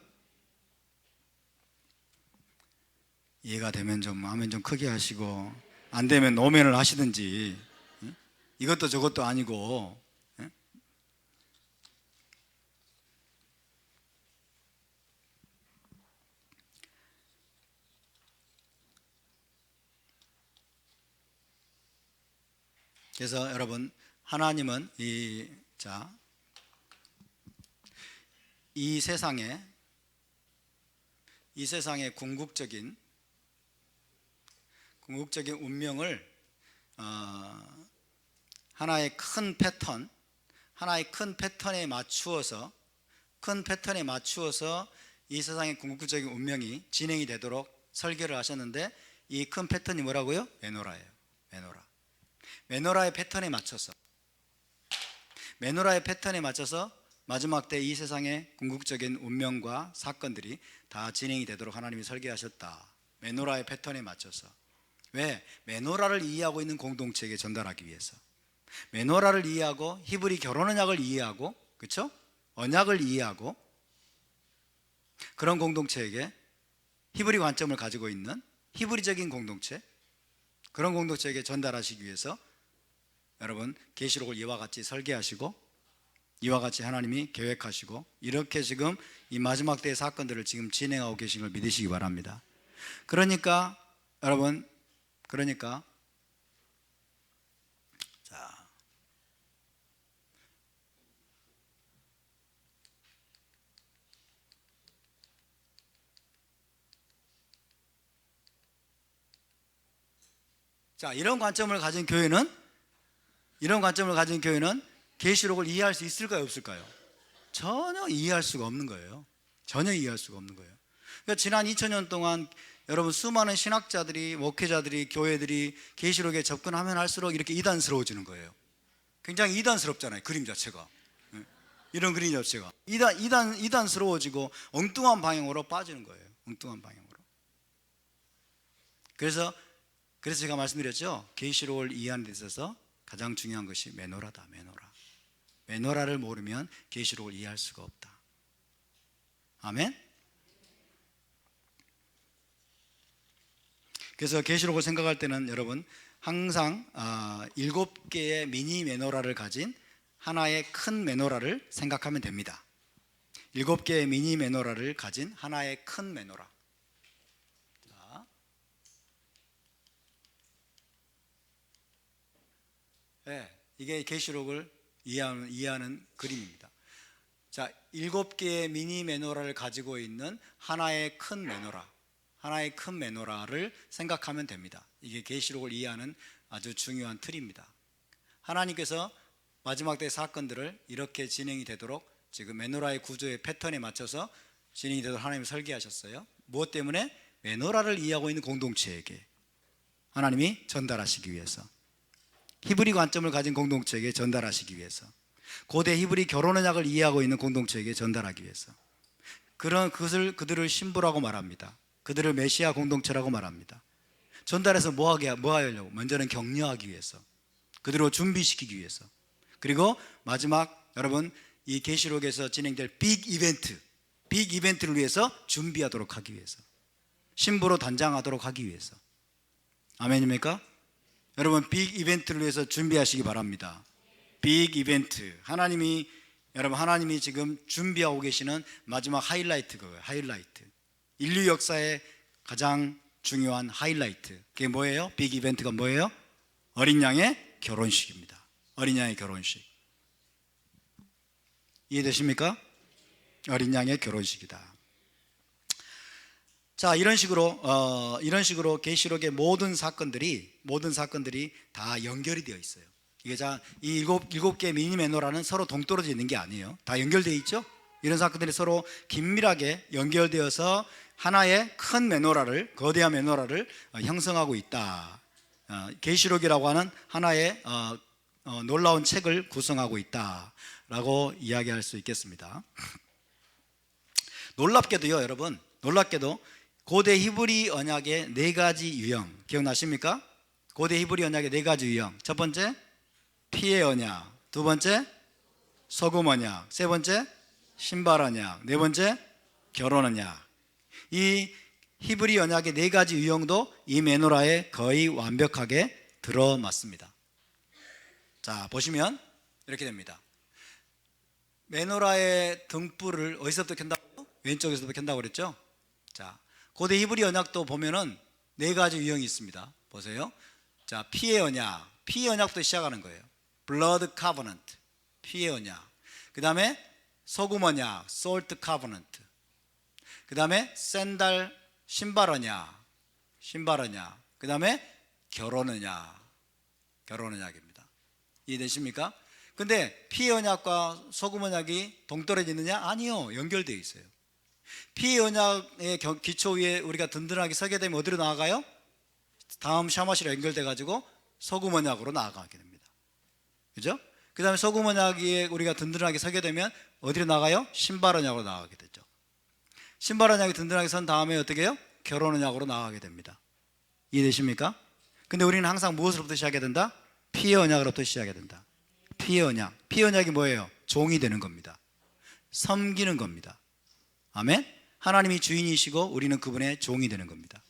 이해가 되면 좀 아멘 좀 크게 하시고, 안 되면 노멘을 하시든지. 이것도 저것도 아니고. 그래서 여러분, 하나님은 이 세상의 궁극적인 운명을 하나의 큰 패턴에 맞추어서 이 세상의 궁극적인 운명이 진행이 되도록 설계를 하셨는데, 이 큰 패턴이 뭐라고요? 메노라예요. 메노라의 패턴에 맞춰서 마지막 때 이 세상의 궁극적인 운명과 사건들이 다 진행이 되도록 하나님이 설계하셨다. 메노라의 패턴에 맞춰서. 왜? 메노라를 이해하고 있는 공동체에게 전달하기 위해서. 메노라를 이해하고 히브리 결혼 언약을 이해하고, 그렇죠? 언약을 이해하고 그런 공동체에게, 히브리 관점을 가지고 있는 히브리적인 공동체, 그런 공동체에게 전달하시기 위해서 여러분 계시록을 이와 같이 설계하시고, 이와 같이 하나님이 계획하시고, 이렇게 지금 이 마지막 때의 사건들을 지금 진행하고 계신 걸 믿으시기 바랍니다. 그러니까 여러분, 이런 관점을 가진 교회는 계시록을 이해할 수 있을까요, 없을까요? 전혀 이해할 수가 없는 거예요. 그러니까 지난 2000년 동안 여러분 수많은 신학자들이, 목회자들이, 교회들이 계시록에 접근하면 할수록 이렇게 이단스러워지는 거예요. 굉장히 이단스럽잖아요, 그림 자체가. 이런 그림 자체가 이단스러워지고 엉뚱한 방향으로 빠지는 거예요. 그래서 제가 말씀드렸죠. 계시록을 이해하는 데 있어서 가장 중요한 것이 메노라다. 메노라를 모르면 계시록을 이해할 수가 없다. 아멘. 그래서 계시록을 생각할 때는 여러분 항상 7개의 미니 메노라를 가진 하나의 큰 메노라를 생각하면 됩니다. 7개의 미니 메노라를 가진 하나의 큰 메노라. 이게 계시록을 이해하는 그림입니다. 7개의 미니 메노라를 가지고 있는 하나의 큰 메노라를 생각하면 됩니다. 이게 계시록을 이해하는 아주 중요한 틀입니다. 하나님께서 마지막 때 사건들을 이렇게 진행이 되도록 지금 메노라의 구조의 패턴에 맞춰서 진행이 되도록 하나님이 설계하셨어요. 무엇 때문에? 메노라를 이해하고 있는 공동체에게 하나님이 전달하시기 위해서, 히브리 관점을 가진 공동체에게 전달하시기 위해서. 고대 히브리 결혼 언약을 이해하고 있는 공동체에게 전달하기 위해서. 그런 그것을 그들을 신부라고 말합니다. 그들을 메시아 공동체라고 말합니다. 전달해서 뭐 하려고? 먼저는 격려하기 위해서, 그들을 준비시키기 위해서, 그리고 마지막 여러분 이 계시록에서 진행될 빅 이벤트를 위해서 준비하도록 하기 위해서, 신부로 단장하도록 하기 위해서. 아멘입니까? 여러분 빅 이벤트를 위해서 준비하시기 바랍니다. 빅 이벤트, 하나님이 지금 준비하고 계시는 마지막 하이라이트, 그거예요. 하이라이트, 인류 역사의 가장 중요한 하이라이트. 그게 뭐예요? 빅 이벤트가 뭐예요? 어린 양의 결혼식입니다. 어린 양의 결혼식. 이해되십니까? 어린 양의 결혼식이다. 자, 이런 식으로 계시록의 모든 사건들이 다 연결이 되어 있어요. 이게 이 일곱 개의 미니 매너라는 서로 동떨어져 있는 게 아니에요. 다 연결되어 있죠. 이런 사건들이 서로 긴밀하게 연결되어서 하나의 큰 메노라를, 거대한 메노라를 형성하고 있다. 계시록이라고 하는 하나의 놀라운 책을 구성하고 있다라고 이야기할 수 있겠습니다. 놀랍게도요, 여러분, 고대 히브리 언약의 4가지 유형 기억나십니까? 고대 히브리 언약의 4가지 유형. 첫 번째 피의 언약, 두 번째 소금 언약, 세 번째 신발 언약, 네 번째 결혼 언약. 이 히브리 언약의 4가지 유형도 이 메노라에 거의 완벽하게 들어맞습니다. 자, 보시면 이렇게 됩니다. 메노라의 등불을 어디서부터 켠다고? 왼쪽에서부터 켠다고 그랬죠? 자, 고대 히브리 언약도 보면은 4가지 유형이 있습니다. 보세요. 자, 피의 언약부터 시작하는 거예요. Blood Covenant, 피의 언약. 그 다음에 소금 언약, Salt Covenant. 그 다음에 샌달, 신발 언약. 그 다음에 결혼 언약입니다. 이해되십니까? 근데 피의 언약과 소금 언약이 동떨어지느냐? 아니요, 연결되어 있어요. 피의 언약의 기초 위에 우리가 든든하게 서게 되면 어디로 나아가요? 다음 샤마시로 연결돼 가지고 소금 언약으로 나아가게 됩니다. 그죠? 그 다음에 소금 언약에 우리가 든든하게 서게 되면 어디로 나가요? 신발 언약으로 나아가게 되죠. 신발 언약이 든든하게 선 다음에 어떻게 해요? 결혼 언약으로 나아가게 됩니다. 이해되십니까? 근데 우리는 항상 무엇으로부터 시작해야 된다? 피의 언약으로부터 시작해야 된다. 피의 언약이 뭐예요? 종이 되는 겁니다. 섬기는 겁니다. 아멘? 하나님이 주인이시고 우리는 그분의 종이 되는 겁니다.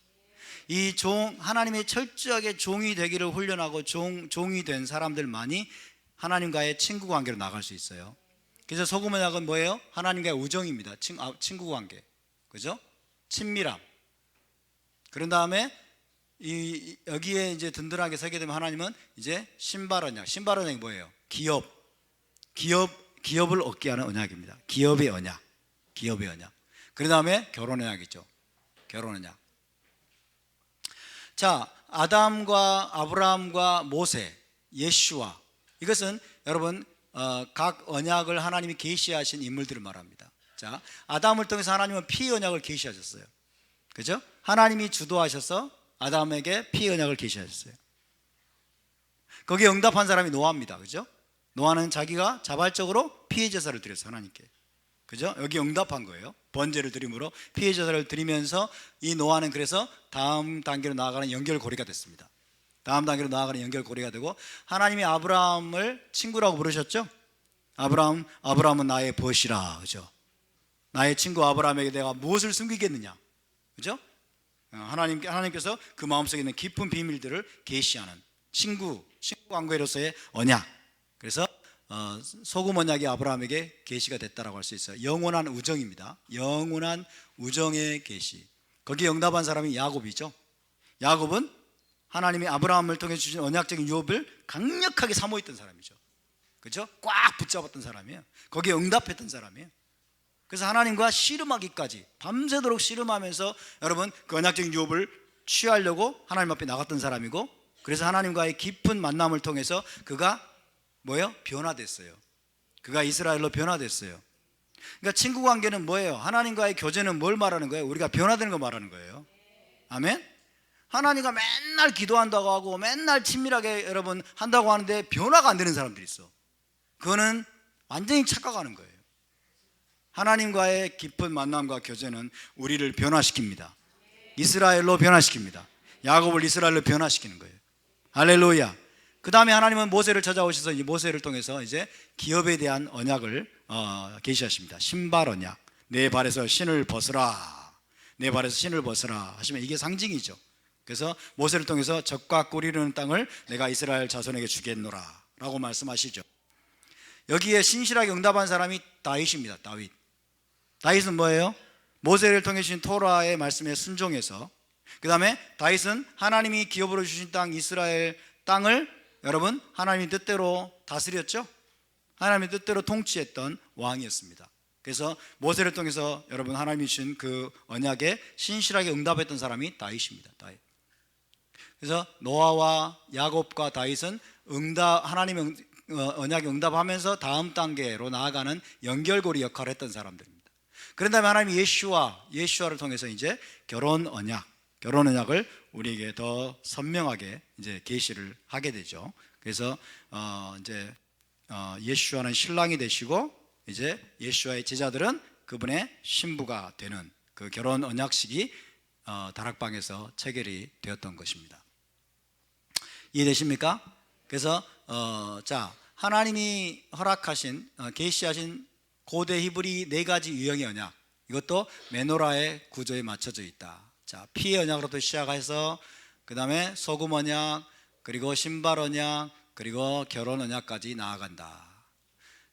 이 하나님의 철저하게 종이 되기를 훈련하고 종이 된 사람들만이 하나님과의 친구 관계로 나갈 수 있어요. 그래서 소금 언약은 뭐예요? 하나님과의 우정입니다. 친구 관계. 그죠? 친밀함. 그런 다음에 여기에 이제 든든하게 서게 되면 하나님은 이제 신발 언약이 뭐예요? 기업을 얻게 하는 언약입니다. 기업의 언약. 그 다음에 결혼 언약이죠. 결혼 언약. 자, 아담과 아브라함과 모세, 예수와, 이것은 여러분 각 언약을 하나님이 계시하신 인물들을 말합니다. 자, 아담을 통해서 하나님은 피의 언약을 계시하셨어요. 그죠? 하나님이 주도하셔서 아담에게 피의 언약을 계시하셨어요. 거기에 응답한 사람이 노아입니다. 그죠? 노아는 자기가 자발적으로 피의 제사를 드렸어요, 하나님께. 그죠? 여기 응답한 거예요. 번제를 드림으로 피의 제사를 드리면서 이 노아는 그래서 다음 단계로 나아가는 연결고리가 됐습니다. 다음 단계로 나아가는 연결고리가 되고, 하나님이 아브라함을 친구라고 부르셨죠? 아브라함은 나의 벗이라. 그죠? 나의 친구 아브라함에게 내가 무엇을 숨기겠느냐? 그죠? 하나님께서 그 마음속에 있는 깊은 비밀들을 계시하는 친구 관계로서의 언약. 그래서 소금 언약이 아브라함에게 계시가 됐다라고 할 수 있어요. 영원한 우정입니다. 영원한 우정의 계시. 거기에 응답한 사람이 야곱이죠. 야곱은 하나님이 아브라함을 통해 주신 언약적인 유업을 강력하게 사모했던 사람이죠. 그렇죠? 꽉 붙잡았던 사람이에요. 거기에 응답했던 사람이에요. 그래서 하나님과 씨름하기까지 밤새도록 씨름하면서 여러분 그 언약적인 유업을 취하려고 하나님 앞에 나갔던 사람이고, 그래서 하나님과의 깊은 만남을 통해서 그가 뭐예요? 변화됐어요. 그가 이스라엘로 변화됐어요. 그러니까 친구 관계는 뭐예요? 하나님과의 교제는 뭘 말하는 거예요? 우리가 변화되는 거 말하는 거예요. 아멘? 하나님과 맨날 기도한다고 하고 맨날 친밀하게 여러분 한다고 하는데 변화가 안 되는 사람들이 있어. 그거는 완전히 착각하는 거예요. 하나님과의 깊은 만남과 교제는 우리를 변화시킵니다. 이스라엘로 변화시킵니다. 야곱을 이스라엘로 변화시키는 거예요. 할렐루야. 그 다음에 하나님은 모세를 찾아오셔서 이 모세를 통해서 이제 기업에 대한 언약을 계시하십니다. 신발 언약. 내 발에서 신을 벗으라. 내 발에서 신을 벗으라 하시면 이게 상징이죠. 그래서 모세를 통해서 적과 꿀 이르는 땅을 내가 이스라엘 자손에게 주겠노라 라고 말씀하시죠. 여기에 신실하게 응답한 사람이 다윗입니다. 다윗은 뭐예요? 모세를 통해 주신 토라의 말씀에 순종해서, 그 다음에 다윗은 하나님이 기업으로 주신 땅 이스라엘 땅을 여러분 하나님의 뜻대로 다스렸죠. 하나님의 뜻대로 통치했던 왕이었습니다. 그래서 모세를 통해서 여러분 하나님이 주신 그 언약에 신실하게 응답했던 사람이 다윗입니다. 다윗. 그래서 노아와 야곱과 다윗은 하나님의 언약에 응답하면서 다음 단계로 나아가는 연결고리 역할을 했던 사람들입니다. 그런 다음에 하나님이 예수와를 통해서 이제 결혼 언약을 우리에게 더 선명하게 이제 계시를 하게 되죠. 그래서 이제 예수와는 신랑이 되시고 이제 예수와의 제자들은 그분의 신부가 되는 그 결혼 언약식이 다락방에서 체결이 되었던 것입니다. 이해되십니까? 그래서 자, 하나님이 허락하신 계시하신 고대 히브리 4가지 유형의 언약, 이것도 메노라의 구조에 맞춰져 있다. 자, 피의 언약으로부터 시작해서 그 다음에 소금 언약, 그리고 신발 언약, 그리고 결혼 언약까지 나아간다.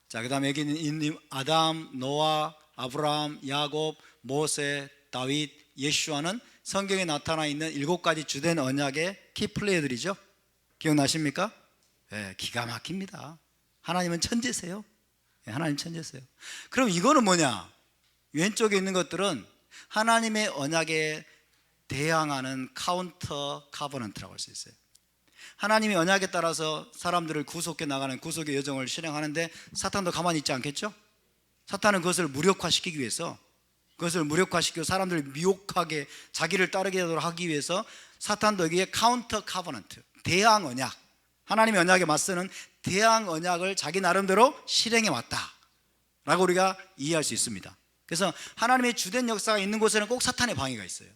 자, 그 다음에 여기 있는 아담, 노아, 아브라함, 야곱, 모세, 다윗, 예수와는 성경에 나타나 있는 7가지 주된 언약의 키플레이들이죠. 기억나십니까? 네, 기가 막힙니다. 하나님은 천재세요. 네, 하나님 천재세요. 그럼 이거는 뭐냐? 왼쪽에 있는 것들은 하나님의 언약에 대항하는 카운터 카버넌트라고 할 수 있어요. 하나님의 언약에 따라서 사람들을 구속해 나가는 구속의 여정을 실행하는데 사탄도 가만히 있지 않겠죠? 사탄은 그것을 무력화시키기 위해서, 그것을 무력화시키고 사람들을 미혹하게 자기를 따르게 하기 위해서 사탄도 여기에 카운터 카버넌트, 대항 언약, 하나님의 언약에 맞서는 대항 언약을 자기 나름대로 실행해 왔다 라고 우리가 이해할 수 있습니다. 그래서 하나님의 주된 역사가 있는 곳에는 꼭 사탄의 방해가 있어요.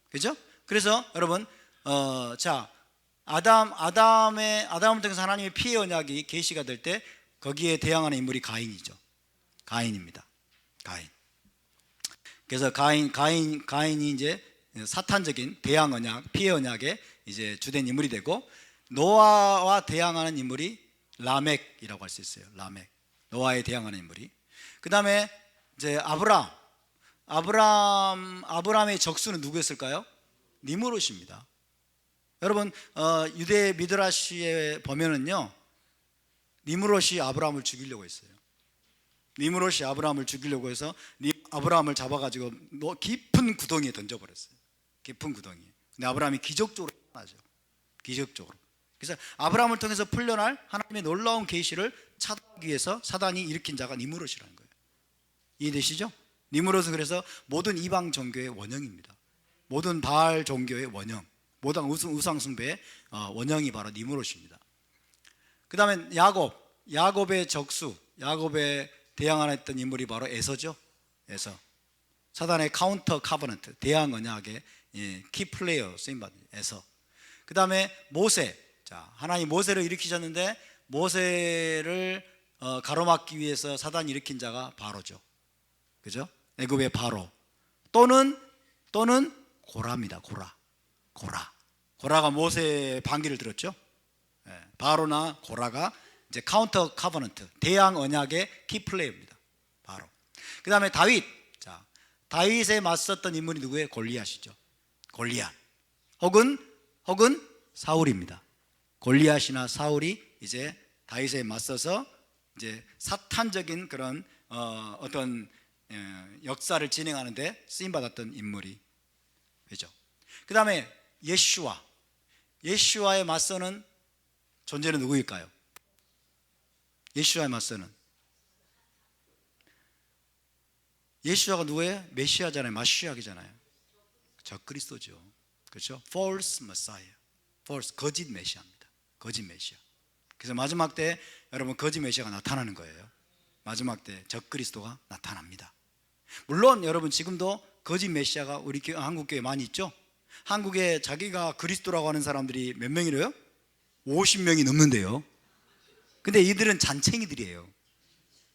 그죠? 그래서 여러분 자, 아담을 통해서 하나님의 피의 언약이 계시가 될 때 거기에 대항하는 인물이 가인이죠. 가인입니다. 가인. 그래서 가인이 이제 사탄적인 대항 언약, 피의 언약의 이제 주된 인물이 되고, 노아와 대항하는 인물이 라멕이라고 할 수 있어요. 라멕. 노아에 대항하는 인물이. 그 다음에 이제 아브라함의 적수는 누구였을까요? 니므롯입니다. 여러분 유대 미드라시에 보면은요, 니므롯이 아브라함을 죽이려고 했어요. 니므롯이 아브라함을 죽이려고 해서 아브라함을 잡아가지고 깊은 구덩이에 던져버렸어요. 깊은 구덩이에. 근데 아브라함이 기적적으로 나죠. 기적적으로. 그래서 아브라함을 통해서 풀려날 하나님의 놀라운 계시를 차단하기 위해서 사단이 일으킨 자가 니므롯이라는 거예요. 이해되시죠? 니므롯은 그래서 모든 이방 종교의 원형입니다. 모든 바알 종교의 원형, 모든 우상 숭배의 원형이 바로 니므롯입니다. 그 다음에 야곱의 적수, 야곱에 대항하였던 인물이 바로 에서죠. 에서. 사단의 카운터 카버넌트, 대항 언약의 키플레이어 쓰임받은 에서. 그 다음에 모세. 자, 하나님 모세를 일으키셨는데 모세를 가로막기 위해서 사단이 일으킨 자가 바로죠. 그죠? 애굽의 바로. 또는 고라입니다. 고라가 모세의 반기를 들었죠. 바로나 고라가 이제 카운터 카버넌트, 대항 언약의 키플레이입니다. 바로. 그 다음에 다윗. 자, 다윗에 맞섰던 인물이 누구예요? 골리앗이죠. 골리앗. 혹은 사울입니다. 골리앗이나 사울이 이제 다윗에 맞서서 이제 사탄적인 그런 어떤 역사를 진행하는데 쓰임 받았던 인물이 되죠. 그 다음에 예수와에 맞서는 존재는 누구일까요? 예수와에 맞서는 예수와가 누구예요? 메시아잖아요. 마시아이잖아요. 적그리스도죠. 그렇죠? False Messiah, 거짓 메시아입니다. 거짓 메시아. 그래서 마지막 때 여러분 거짓 메시아가 나타나는 거예요. 마지막 때 적그리스도가 나타납니다. 물론 여러분 지금도 거짓 메시아가 우리 한국교회에 많이 있죠. 한국에 자기가 그리스도라고 하는 사람들이 몇 명이래요? 50명이 넘는데요. 근데 이들은 잔챙이들이에요.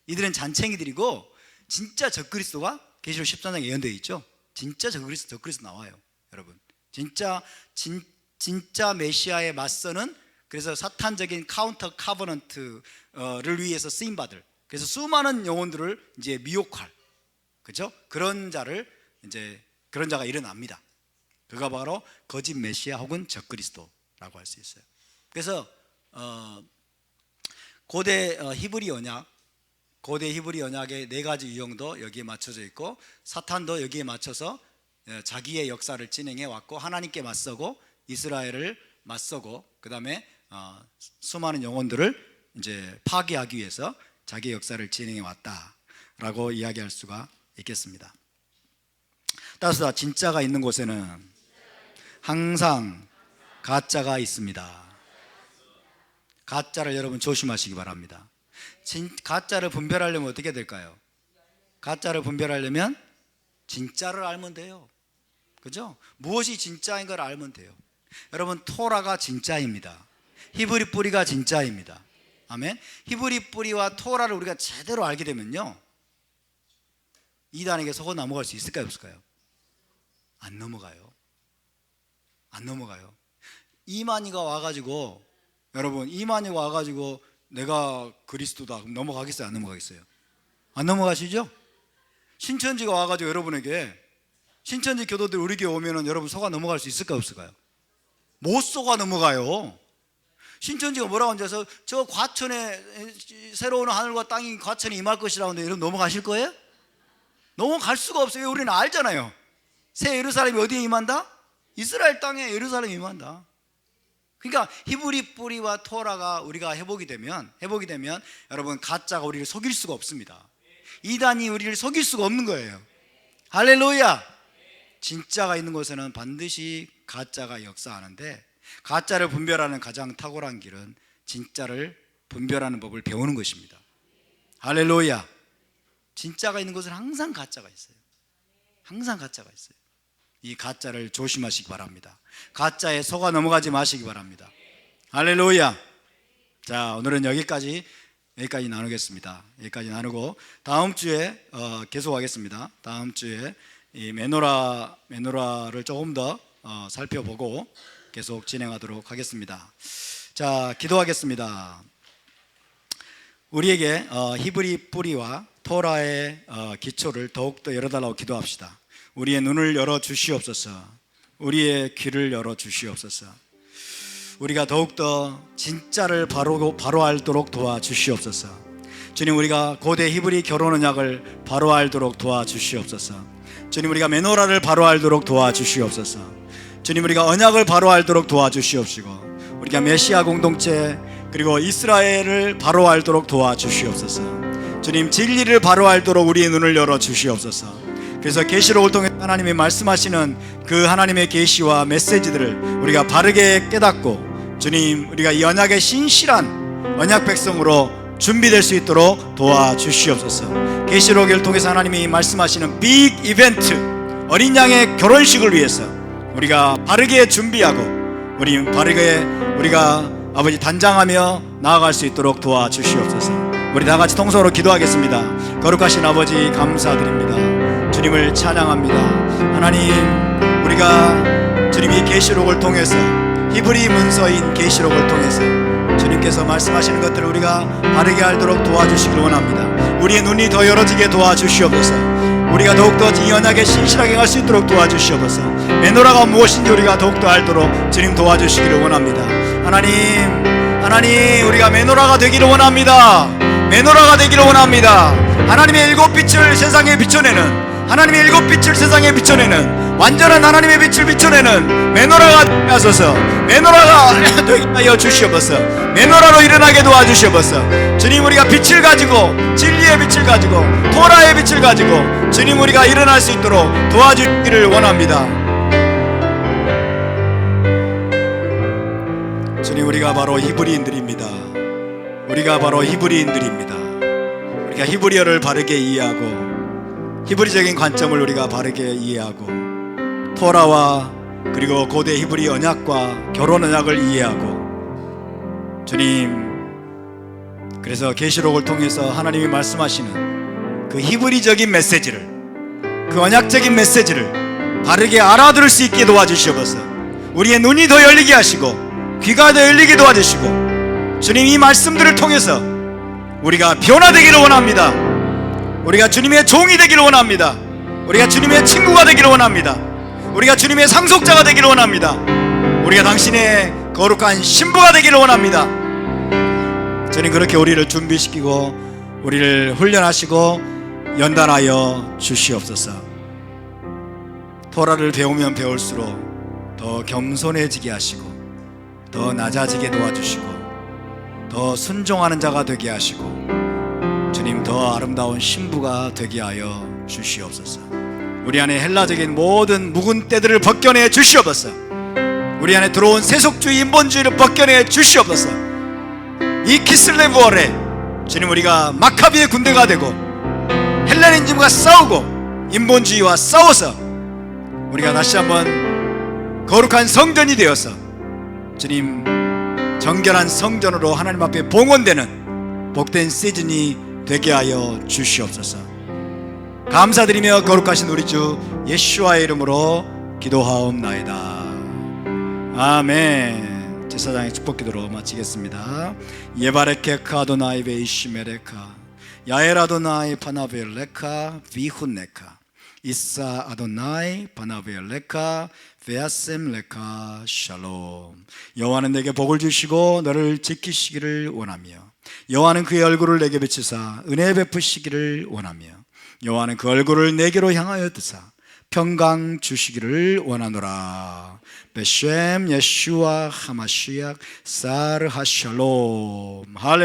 이들은 잔챙이들이고 진짜 적그리스도가 계시록 14장에 예언되어 있죠. 진짜 적그리스도 나와요. 여러분 진짜 메시아에 맞서는, 그래서 사탄적인 카운터 카버넌트를 위해서 쓰임받을, 그래서 수많은 영혼들을 이제 미혹할, 그죠? 그런 자가 일어납니다. 그가 바로 거짓 메시아 혹은 적그리스도라고 할 수 있어요. 그래서 고대 히브리 언약의 네 가지 유형도 여기에 맞춰져 있고, 사탄도 여기에 맞춰서 자기의 역사를 진행해 왔고, 하나님께 맞서고 이스라엘을 맞서고, 그 다음에 수많은 영혼들을 이제 파괴하기 위해서 자기의 역사를 진행해 왔다라고 이야기할 수가 있겠습니다. 따라서 진짜가 있는 곳에는 항상 가짜가 있습니다. 가짜를 여러분 조심하시기 바랍니다. 가짜를 분별하려면 어떻게 될까요? 가짜를 분별하려면 진짜를 알면 돼요. 그죠? 무엇이 진짜인 걸 알면 돼요. 여러분 토라가 진짜입니다. 히브리 뿌리가 진짜입니다. 아멘. 히브리 뿌리와 토라를 우리가 제대로 알게 되면요, 이단에게 속아 넘어갈 수 있을까요, 없을까요? 안 넘어가요. 이만희가 와가지고, 여러분 이만희가 와가지고 내가 그리스도다 그럼 넘어가겠어요, 안 넘어가겠어요? 안 넘어가시죠? 신천지가 와가지고 여러분에게, 신천지 교도들 우리 교회 오면은 여러분 속아 넘어갈 수 있을까요, 없을까요? 못 속아 넘어가요. 신천지가 뭐라고 앉아서 저 과천에 새로운 하늘과 땅이 과천에 임할 것이라고 하는데 여러분 넘어가실 거예요? 넘어갈 수가 없어요. 우리는 알잖아요. 새 예루살렘이 어디에 임한다? 이스라엘 땅에 예루살렘이 임한다. 그러니까 히브리 뿌리와 토라가 우리가 회복이 되면 여러분 가짜가 우리를 속일 수가 없습니다. 이단이 우리를 속일 수가 없는 거예요. 할렐루야. 진짜가 있는 곳에는 반드시 가짜가 역사하는데, 가짜를 분별하는 가장 탁월한 길은 진짜를 분별하는 법을 배우는 것입니다. 할렐루야. 진짜가 있는 곳은 항상 가짜가 있어요. 항상 가짜가 있어요. 이 가짜를 조심하시기 바랍니다. 가짜에 속아 넘어가지 마시기 바랍니다. 할렐루야. 자, 오늘은 여기까지 나누겠습니다. 여기까지 나누고 다음 주에 계속하겠습니다. 다음 주에 이 메노라를 조금 더 살펴보고 계속 진행하도록 하겠습니다. 자, 기도하겠습니다. 우리에게 히브리 뿌리와 토라의 기초를 더욱더 열어달라고 기도합시다. 우리의 눈을 열어 주시옵소서. 우리의 귀를 열어 주시옵소서. 우리가 더욱더 진짜를 바로 알도록 도와주시옵소서. 주님, 우리가 고대 히브리 결혼 언약을 바로 알도록 도와주시옵소서. 주님, 우리가 메노라를 바로 알도록 도와주시옵소서. 주님, 우리가 언약을 바로 알도록 도와주시옵시고, 우리가 메시아 공동체 그리고 이스라엘을 바로 알도록 도와주시옵소서. 주님, 진리를 바로 알도록 우리의 눈을 열어 주시옵소서. 그래서 계시록을 통해 하나님이 말씀하시는 그 하나님의 계시와 메시지들을 우리가 바르게 깨닫고, 주님, 우리가 이 언약의 신실한 언약 백성으로 준비될 수 있도록 도와주시옵소서. 계시록을 통해서 하나님이 말씀하시는 빅 이벤트, 어린 양의 결혼식을 위해서 우리가 바르게 준비하고 우리가 아버지 단장하며 나아갈 수 있도록 도와주시옵소서. 우리 다 같이 통성으로 기도하겠습니다. 거룩하신 아버지, 감사드립니다. 주님을 찬양합니다. 하나님, 우리가 주님이 계시록을 통해서, 히브리 문서인 계시록을 통해서 주님께서 말씀하시는 것들을 우리가 바르게 알도록 도와주시길 원합니다. 우리의 눈이 더 열어지게 도와주시옵소서. 우리가 더욱더 이 언약에 신실하게 갈 수 있도록 도와주시옵소서. 메노라가 무엇인지 우리가 더욱더 알도록 주님 도와주시기를 원합니다. 하나님, 우리가 메노라가 되기를 원합니다. 메노라가 되기를 원합니다. 하나님의 일곱 빛을 세상에 비춰내는, 하나님의 일곱 빛을 세상에 비춰내는, 완전한 하나님의 빛을 비춰내는 메노라가 하소서. 메노라가 되게 하여 주시옵소서. 메노라로 일어나게 도와주시옵소서. 주님, 우리가 빛을 가지고, 진리의 빛을 가지고, 토라의 빛을 가지고 주님, 우리가 일어날 수 있도록 도와주기를 원합니다. 주님, 우리가 바로 히브리인들입니다. 우리가 우리가 히브리어를 바르게 이해하고 히브리적인 관점을 우리가 바르게 이해하고 토라와 그리고 고대 히브리 언약과 결혼 언약을 이해하고 주님, 그래서 계시록을 통해서 하나님이 말씀하시는 그 히브리적인 메시지를, 그 언약적인 메시지를 바르게 알아들을 수 있게 도와주시옵소서. 우리의 눈이 더 열리게 하시고 귀가 더 열리게 도와주시고 주님, 이 말씀들을 통해서 우리가 변화되기를 원합니다. 우리가 주님의 종이 되기를 원합니다. 우리가 주님의 친구가 되기를 원합니다. 우리가 주님의 상속자가 되기를 원합니다. 우리가 당신의 거룩한 신부가 되기를 원합니다. 주님, 그렇게 우리를 준비시키고 우리를 훈련하시고 연단하여 주시옵소서. 토라를 배우면 배울수록 더 겸손해지게 하시고 더 낮아지게 도와주시고 더 순종하는 자가 되게 하시고 주님, 더 아름다운 신부가 되게 하여 주시옵소서. 우리 안에 헬라적인 모든 묵은 때들을 벗겨내 주시옵소서. 우리 안에 들어온 세속주의, 인본주의를 벗겨내 주시옵소서. 이 키슬레브월에 주님, 우리가 마카비의 군대가 되고 헬레니즘과 싸우고 인본주의와 싸워서 우리가 다시 한번 거룩한 성전이 되어서 주님, 정결한 성전으로 하나님 앞에 봉헌되는 복된 시즌이 되게 하여 주시옵소서. 감사드리며 거룩하신 우리 주 예수와의 이름으로 기도하옵나이다. 아멘. 제사장의 축복 기도로 마치겠습니다. 예바레케카 아도나이 베이시메레카 야엘 아도나이 파나벨레카 비훈네카 이사 아도나이 파나벨레카 베아셈레카 샬롬. 여호와는 내게 복을 주시고 너를 지키시기를 원하며 여호와는 그의 얼굴을 내게 비추사 은혜 베푸시기를 원하며 여호와는 그 얼굴을 내게로 향하여 드사 평강 주시기를 원하노라. 베셴 예슈아 하마시약 사르 하샬롬. 할렐루야.